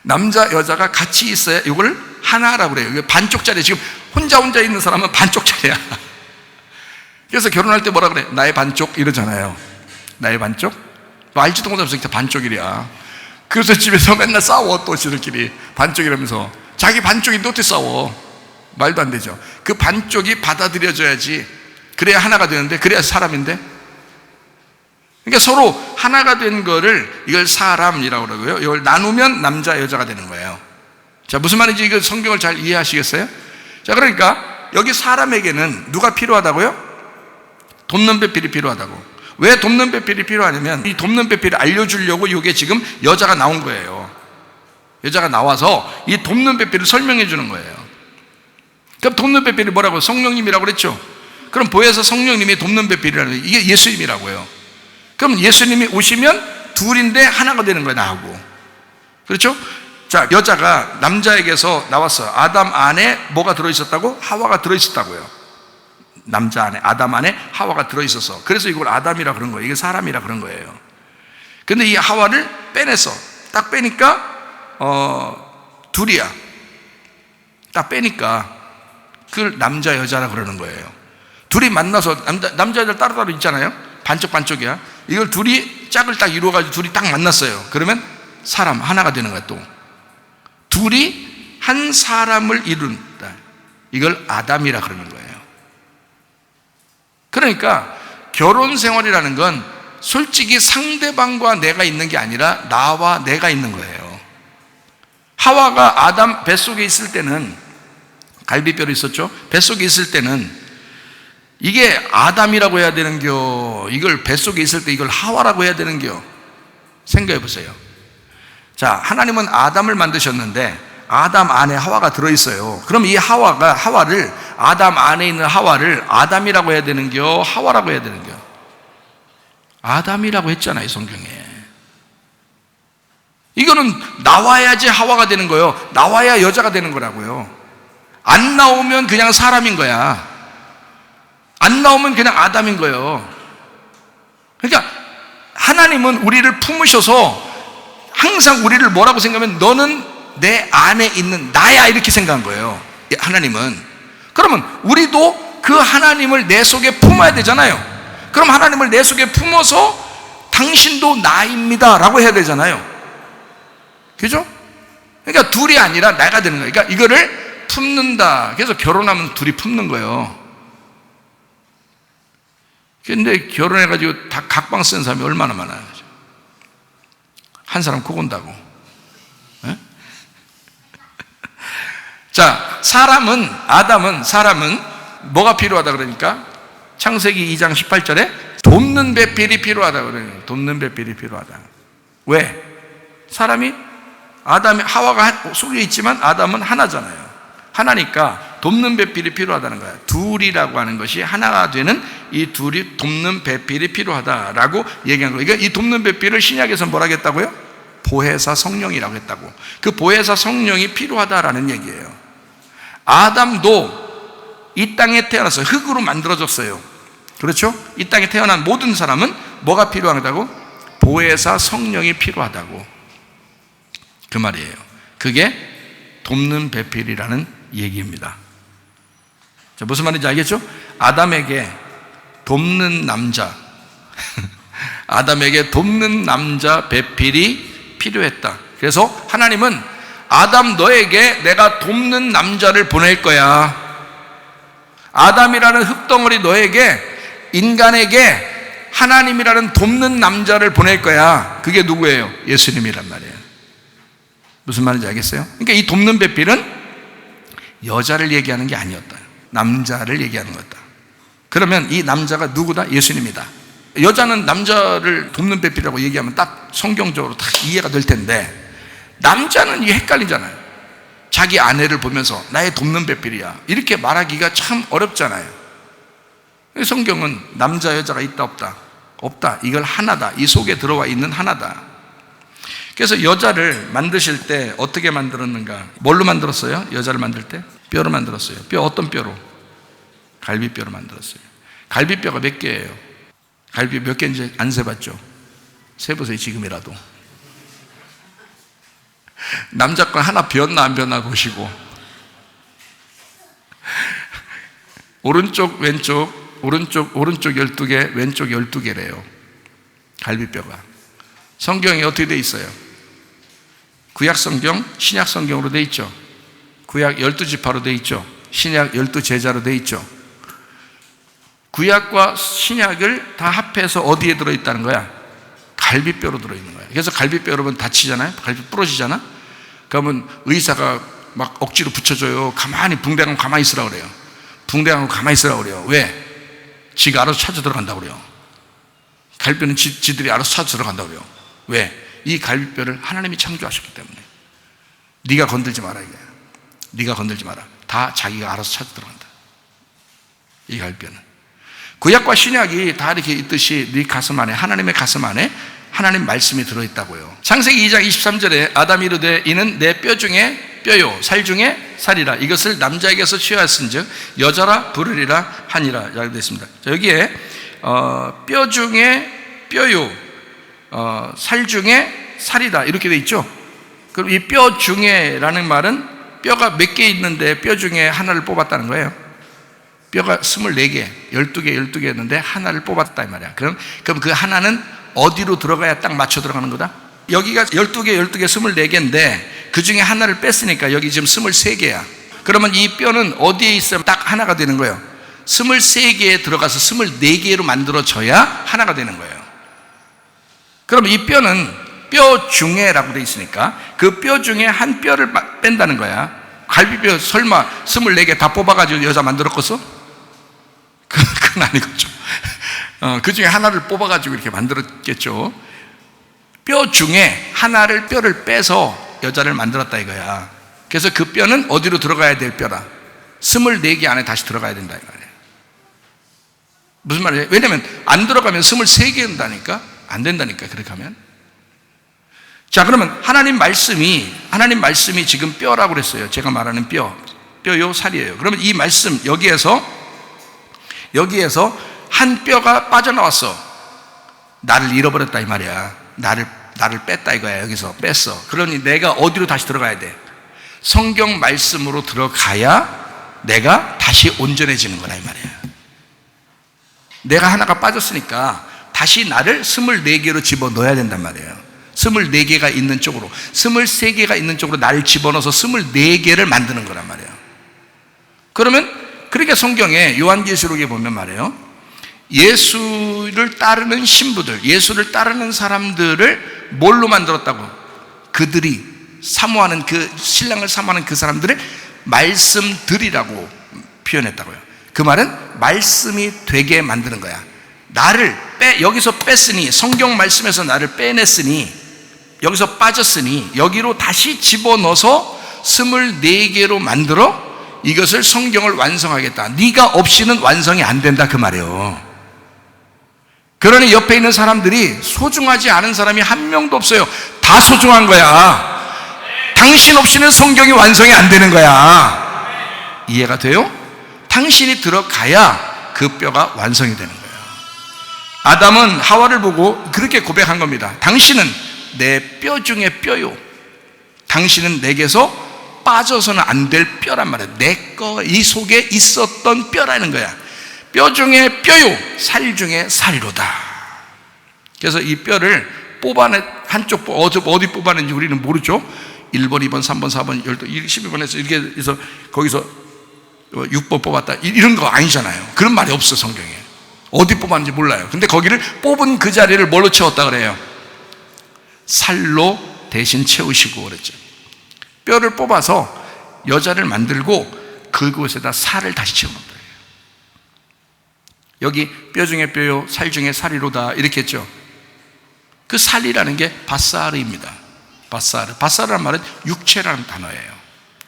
남자 여자가 같이 있어야 이걸 하나라고 그래요. 이게 반쪽짜리. 지금 혼자 있는 사람은 반쪽짜리야. 그래서 결혼할 때 뭐라 그래? 나의 반쪽 이러잖아요. 나의 반쪽? 너 알지도 못하면서 반쪽이랴. 그래서 집에서 맨날 싸워. 또 지들끼리 반쪽이라면서. 자기 반쪽인데 어떻게 싸워? 말도 안 되죠. 그 반쪽이 받아들여져야지. 그래야 하나가 되는데, 그래야 사람인데. 그러니까 서로 하나가 된 거를, 이걸 사람이라고 그러고요. 이걸 나누면 남자 여자가 되는 거예요. 자, 무슨 말인지 이거 성경을 잘 이해하시겠어요? 자, 그러니까 여기 사람에게는 누가 필요하다고요? 돕는 배필이 필요하다고. 왜 돕는 배필이 필요하냐면 이 돕는 배필을 알려주려고 이게 지금 여자가 나온 거예요. 여자가 나와서 이 돕는 배필을 설명해 주는 거예요. 그럼 돕는 배필이 뭐라고? 성령님이라고 그랬죠. 그럼 보혜사 성령님이 돕는 배필이라는 거예요. 이게 예수님이라고요. 그럼 예수님이 오시면 둘인데 하나가 되는 거예요. 나하고. 그렇죠? 자, 여자가 남자에게서 나왔어요. 아담 안에 뭐가 들어있었다고? 하와가 들어있었다고요. 남자 안에, 아담 안에 하와가 들어있어서, 그래서 이걸 아담이라 그런 거예요. 이게 사람이라 그런 거예요. 근데 이 하와를 빼냈어. 딱 빼니까 둘이야. 딱 빼니까 그걸 남자 여자라 그러는 거예요. 둘이 만나서, 남자 여자 따로따로 있잖아요. 반쪽반쪽이야. 이걸 둘이 짝을 딱 이루어가지고 둘이 딱 만났어요. 그러면 사람 하나가 되는 거야. 또 둘이 한 사람을 이룬다. 이걸 아담이라 그러는 거예요. 그러니까 결혼 생활이라는 건 솔직히 상대방과 내가 있는 게 아니라 나와 내가 있는 거예요. 하와가 아담 뱃속에 있을 때는, 갈비뼈로 있었죠. 뱃속에 있을 때는 이게 아담이라고 해야 되는겨, 이걸 뱃속에 있을 때 이걸 하와라고 해야 되는겨? 생각해 보세요. 자, 하나님은 아담을 만드셨는데 아담 안에 하와가 들어있어요. 그럼 이 하와를, 아담 안에 있는 하와를 아담이라고 해야 되는겨, 하와라고 해야 되는겨? 아담이라고 했잖아요, 성경에. 이거는 나와야지 하와가 되는 거예요. 나와야 여자가 되는 거라고요. 안 나오면 그냥 사람인 거야. 안 나오면 그냥 아담인 거예요. 그러니까 하나님은 우리를 품으셔서 항상 우리를 뭐라고 생각하면 너는 내 안에 있는 나야 이렇게 생각한 거예요. 하나님은. 그러면 우리도 그 하나님을 내 속에 품어야 되잖아요. 그럼 하나님을 내 속에 품어서 당신도 나입니다 라고 해야 되잖아요. 그죠? 그러니까 둘이 아니라 나가 되는 거예요. 그러니까 이거를 품는다. 그래서 결혼하면 둘이 품는 거예요. 근데 결혼해가지고 다 각방 쓴 사람이 얼마나 많아요. 한 사람 코 곤다고. 자, 아담은 뭐가 필요하다 그러니까 창세기 2장 18절에 돕는 배필이 필요하다 그래요. 돕는 배필이 필요하다. 왜? 사람이 아담이 하와가 속에 있지만 아담은 하나잖아요. 하나니까 돕는 배필이 필요하다는 거야. 둘이라고 하는 것이 하나가 되는 이 둘이 돕는 배필이 필요하다라고 얘기한 거예요. 그러니까 이 돕는 배필을 신약에서 뭐라고 했다고요? 보혜사 성령이라고 했다고. 그 보혜사 성령이 필요하다라는 얘기예요. 아담도 이 땅에 태어나서 흙으로 만들어졌어요. 그렇죠? 이 땅에 태어난 모든 사람은 뭐가 필요하다고? 보혜사 성령이 필요하다고. 그 말이에요. 그게 돕는 배필이라는 얘기입니다. 자, 무슨 말인지 알겠죠? 아담에게 돕는 남자 아담에게 돕는 남자 배필이 필요했다. 그래서 하나님은 아담 너에게 내가 돕는 남자를 보낼 거야. 아담이라는 흙덩어리 너에게, 인간에게 하나님이라는 돕는 남자를 보낼 거야. 그게 누구예요? 예수님이란 말이에요. 무슨 말인지 알겠어요? 그러니까 이 돕는 배필은 여자를 얘기하는 게 아니었다. 남자를 얘기하는 거다. 그러면 이 남자가 누구다? 예수님이다. 여자는 남자를 돕는 배필이라고 얘기하면 딱 성경적으로 딱 이해가 될 텐데, 남자는 이게 헷갈리잖아요. 자기 아내를 보면서 나의 돕는 배필이야 이렇게 말하기가 참 어렵잖아요. 성경은 남자 여자가 있다 없다? 없다. 이걸 하나다. 이 속에 들어와 있는 하나다. 그래서 여자를 만드실 때 어떻게 만들었는가? 뭘로 만들었어요? 여자를 만들 때? 뼈로 만들었어요. 뼈 어떤 뼈로? 갈비뼈로 만들었어요. 갈비뼈가 몇 개예요? 갈비 몇 개인지 안 세봤죠? 세보세요. 지금이라도. 남자 거 하나 비었나 안 비었나 보시고, 오른쪽 왼쪽 오른쪽 12개 왼쪽 12개래요 갈비뼈가. 성경이 어떻게 돼 있어요? 구약 성경, 신약 성경으로 돼 있죠. 구약 12지파로 돼 있죠. 신약 12제자로 돼 있죠. 구약과 신약을 다 합해서 어디에 들어있다는 거야? 갈비뼈로 들어있는 거야. 그래서 갈비뼈 여러분 다치잖아요. 갈비 부러지잖아. 그러면 의사가 막 억지로 붙여줘요. 가만히 붕대감 가만히 있으라고 그래요. 붕대감 가만히 있으라고 그래요. 왜? 지가 알아서 찾아 들어간다고 그래요. 갈비뼈는 지들이 알아서 찾아 들어간다고 그래요. 왜? 이 갈비뼈를 하나님이 창조하셨기 때문에. 네가 건들지 마라 이게. 네가 건들지 마라. 다 자기가 알아서 찾아 들어간다. 이 갈비뼈는. 구약과 신약이 다 이렇게 있듯이 네 가슴 안에, 하나님의 가슴 안에 하나님 말씀이 들어있다고요. 창세기 2장 23절에 아담이 이르되 이는 내 뼈 중에 뼈요 살 중에 살이라. 이것을 남자에게서 취하였은즉 여자라 부르리라 하니라. 이렇게 되어 있습니다. 자, 여기에 뼈 중에 뼈요 살 중에 살이다 이렇게 되어 있죠. 그럼 이 뼈 중에라는 말은 뼈가 몇 개 있는데 뼈 중에 하나를 뽑았다는 거예요. 뼈가 24개, 12개 했는데 하나를 뽑았다 이 말이야. 그럼 그 하나는 어디로 들어가야 딱 맞춰 들어가는 거다? 여기가 12개, 24개인데 그 중에 하나를 뺐으니까 여기 지금 23개야. 그러면 이 뼈는 어디에 있으면 딱 하나가 되는 거예요? 23개에 들어가서 24개로 만들어져야 하나가 되는 거예요. 그럼 이 뼈는 뼈 중에라고 돼 있으니까 그 뼈 중에 한 뼈를 뺀다는 거야. 갈비뼈 설마 24개 다 뽑아가지고 여자 만들었겠어? 그건 아니겠죠. 그 중에 하나를 뽑아가지고 이렇게 만들었겠죠. 뼈 중에 하나를 뼈를 빼서 여자를 만들었다 이거야. 그래서 그 뼈는 어디로 들어가야 될 뼈라? 24개 안에 다시 들어가야 된다 이 말이에요. 무슨 말이에요? 왜냐면 안 들어가면 23개 된다니까? 안 된다니까 그렇게 하면. 자, 그러면 하나님 말씀이 지금 뼈라고 그랬어요. 제가 말하는 뼈. 뼈요 살이에요. 그러면 이 말씀 여기에서 한 뼈가 빠져나왔어. 나를 잃어버렸다 이 말이야. 나를 뺐다 이거야. 여기서 뺐어. 그러니 내가 어디로 다시 들어가야 돼? 성경 말씀으로 들어가야 내가 다시 온전해지는 거라 이 말이야. 내가 하나가 빠졌으니까 다시 나를 24개로 집어넣어야 된단 말이에요. 24개가 있는 쪽으로, 23개가 있는 쪽으로 나를 집어넣어서 24개를 만드는 거란 말이에요. 그러면 그렇게 성경에 요한계시록에 보면 말이에요, 예수를 따르는 신부들, 예수를 따르는 사람들을 뭘로 만들었다고? 그들이 사모하는, 그 신랑을 사모하는 그 사람들을 말씀들이라고 표현했다고요. 그 말은 말씀이 되게 만드는 거야. 나를 여기서 뺐으니, 성경 말씀에서 나를 빼냈으니, 여기서 빠졌으니 여기로 다시 집어넣어서 24개로 만들어 이것을 성경을 완성하겠다. 네가 없이는 완성이 안 된다 그 말이에요. 그러니 옆에 있는 사람들이 소중하지 않은 사람이 한 명도 없어요. 다 소중한 거야. 당신 없이는 성경이 완성이 안 되는 거야. 이해가 돼요? 당신이 들어가야 그 뼈가 완성이 되는 거예요. 아담은 하와를 보고 그렇게 고백한 겁니다. 당신은 내 뼈 중에 뼈요. 당신은 내게서 빠져서는 안 될 뼈란 말이에요. 내 거, 이 속에 있었던 뼈라는 거야. 뼈 중에 뼈요, 살 중에 살이로다. 그래서 이 뼈를 뽑아내, 한쪽 어디 뽑아낸지 우리는 모르죠. 1번, 2번, 3번, 4번, 12번에서 이렇게 해서 거기서 6번 뽑았다 이런 거 아니잖아요. 그런 말이 없어 성경에. 어디 뽑았는지 몰라요. 근데 거기를 뽑은 그 자리를 뭘로 채웠다 그래요? 살로 대신 채우시고 그랬죠. 뼈를 뽑아서 여자를 만들고 그곳에다 살을 다시 채워놓은 거예요. 여기 뼈 중에 뼈요, 살 중에 살이로다 이렇게 했죠. 그 살이라는 게 바사르입니다. 바사르란 말은 육체라는 단어예요.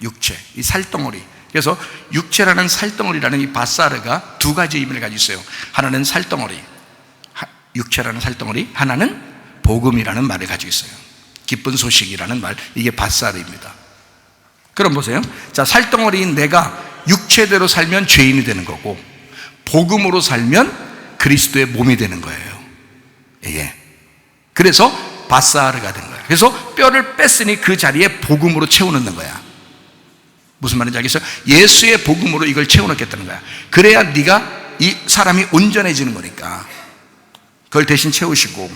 육체, 이 살덩어리. 그래서 육체라는 살덩어리라는 이 바사르가 두 가지 의미를 가지고 있어요. 하나는 살덩어리, 육체라는 살덩어리, 하나는 복음이라는 말을 가지고 있어요. 기쁜 소식이라는 말, 이게 바사르입니다. 그럼 보세요. 자, 살덩어리인 내가 육체대로 살면 죄인이 되는 거고, 복음으로 살면 그리스도의 몸이 되는 거예요. 예. 그래서 바사르가 된 거예요. 그래서 뼈를 뺐으니 그 자리에 복음으로 채워넣는 거야. 무슨 말인지 알겠어요? 예수의 복음으로 이걸 채워넣겠다는 거야. 그래야 네가, 이 사람이 온전해지는 거니까 그걸 대신 채우시고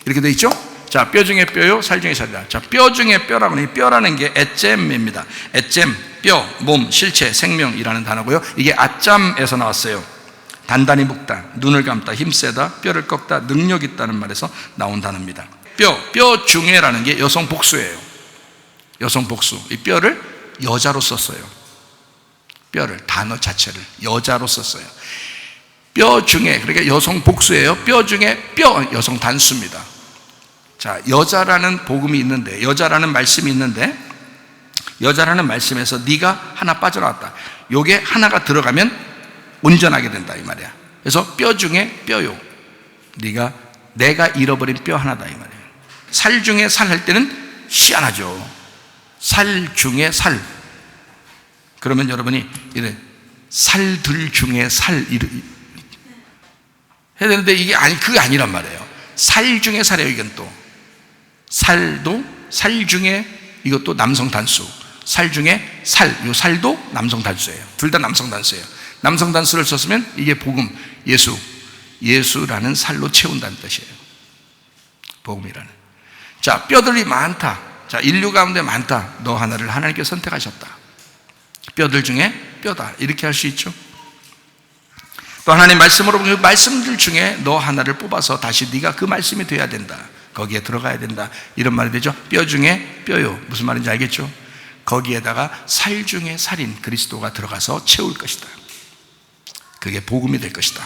이렇게 돼 있죠? 자, 뼈 중에 뼈요, 살 중에 살이다. 자, 뼈 중에 뼈라고 하니 뼈라는 게 에젬입니다. 에젬, 뼈, 몸, 실체, 생명이라는 단어고요. 이게 아짬에서 나왔어요. 단단히 묶다, 눈을 감다, 힘세다, 뼈를 꺾다, 능력 있다는 말에서 나온 단어입니다. 뼈 중에라는 게 여성 복수예요. 여성 복수. 이 뼈를 여자로 썼어요. 뼈를, 단어 자체를 여자로 썼어요. 뼈 중에, 그러니까 여성 복수예요. 뼈 중에 뼈, 여성 단수입니다. 자, 여자라는 복음이 있는데, 여자라는 말씀이 있는데, 여자라는 말씀에서 네가 하나 빠져나왔다. 요게 하나가 들어가면 온전하게 된다 이 말이야. 그래서 뼈 중에 뼈요. 내가 잃어버린 뼈 하나다 이 말이야. 살 중에 살 할 때는 희한하죠. 살 중에 살. 그러면 여러분이 이래 살들 중에 살 해야 되는데 이게 그게 아니란 말이에요. 살 중에 살이에요. 이건 또 살도 살 중에 이것도 남성 단수. 살 중에 살, 요 살도 남성 단수예요. 둘 다 남성 단수예요. 남성 단수를 썼으면 이게 복음, 예수라는 살로 채운다는 뜻이에요. 복음이라는. 자, 뼈들이 많다. 자, 인류 가운데 많다. 너 하나를 하나님께 선택하셨다. 뼈들 중에 뼈다. 이렇게 할 수 있죠. 또 하나님 말씀으로 그 말씀들 중에 너 하나를 뽑아서 다시 네가 그 말씀이 돼야 된다. 거기에 들어가야 된다. 이런 말이 되죠. 뼈 중에 뼈요. 무슨 말인지 알겠죠? 거기에다가 살 중에 살인 그리스도가 들어가서 채울 것이다. 그게 복음이 될 것이다.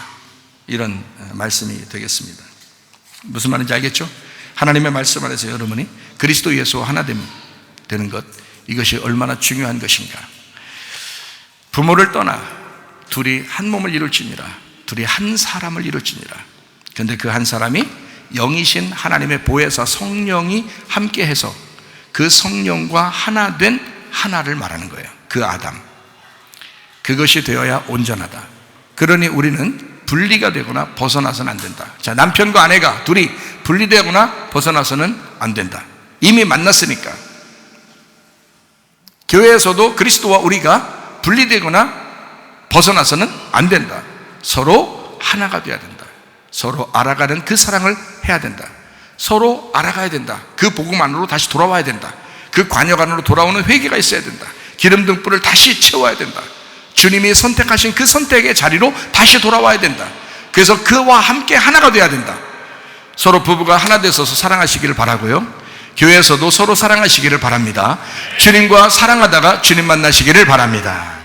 이런 말씀이 되겠습니다. 무슨 말인지 알겠죠? 하나님의 말씀 안에서 여러분이 그리스도 예수와 하나 되는 것, 이것이 얼마나 중요한 것인가. 부모를 떠나 둘이 한 몸을 이룰지니라. 둘이 한 사람을 이룰지니라. 그런데 그 한 사람이 영이신 하나님의 보혜사 성령이 함께해서 그 성령과 하나 된 하나를 말하는 거예요. 그 아담. 그것이 되어야 온전하다. 그러니 우리는 분리가 되거나 벗어나서는 안 된다. 자, 남편과 아내가 둘이 분리되거나 벗어나서는 안 된다. 이미 만났으니까. 교회에서도 그리스도와 우리가 분리되거나 벗어나서는 안 된다. 서로 하나가 되어야 된다. 서로 알아가는 그 사랑을 해야 된다. 서로 알아가야 된다. 그 복음 안으로 다시 돌아와야 된다. 그 관역 안으로 돌아오는 회개가 있어야 된다. 기름 등불을 다시 채워야 된다. 주님이 선택하신 그 선택의 자리로 다시 돌아와야 된다. 그래서 그와 함께 하나가 되어야 된다. 서로 부부가 하나 되어서 사랑하시기를 바라고요. 교회에서도 서로 사랑하시기를 바랍니다. 주님과 사랑하다가 주님 만나시기를 바랍니다.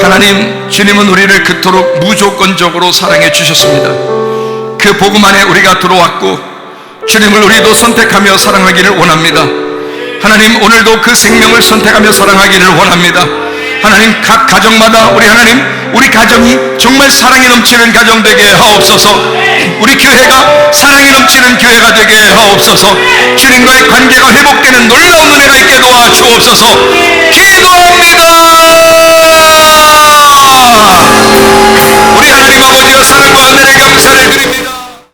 하나님, 주님은 우리를 그토록 무조건적으로 사랑해 주셨습니다. 그 복음 안에 우리가 들어왔고 주님을 우리도 선택하며 사랑하기를 원합니다. 하나님, 오늘도 그 생명을 선택하며 사랑하기를 원합니다. 하나님, 각 가정마다 우리 가정이 정말 사랑이 넘치는 가정 되게 하옵소서. 우리 교회가 사랑이 넘치는 교회가 되게 하옵소서. 주님과의 관계가 회복되는 놀라운 은혜가 있게 도와 주옵소서. 기도합니다. 우리 하나님 아버지여, 사랑과 은혜를 감사를 드립니다.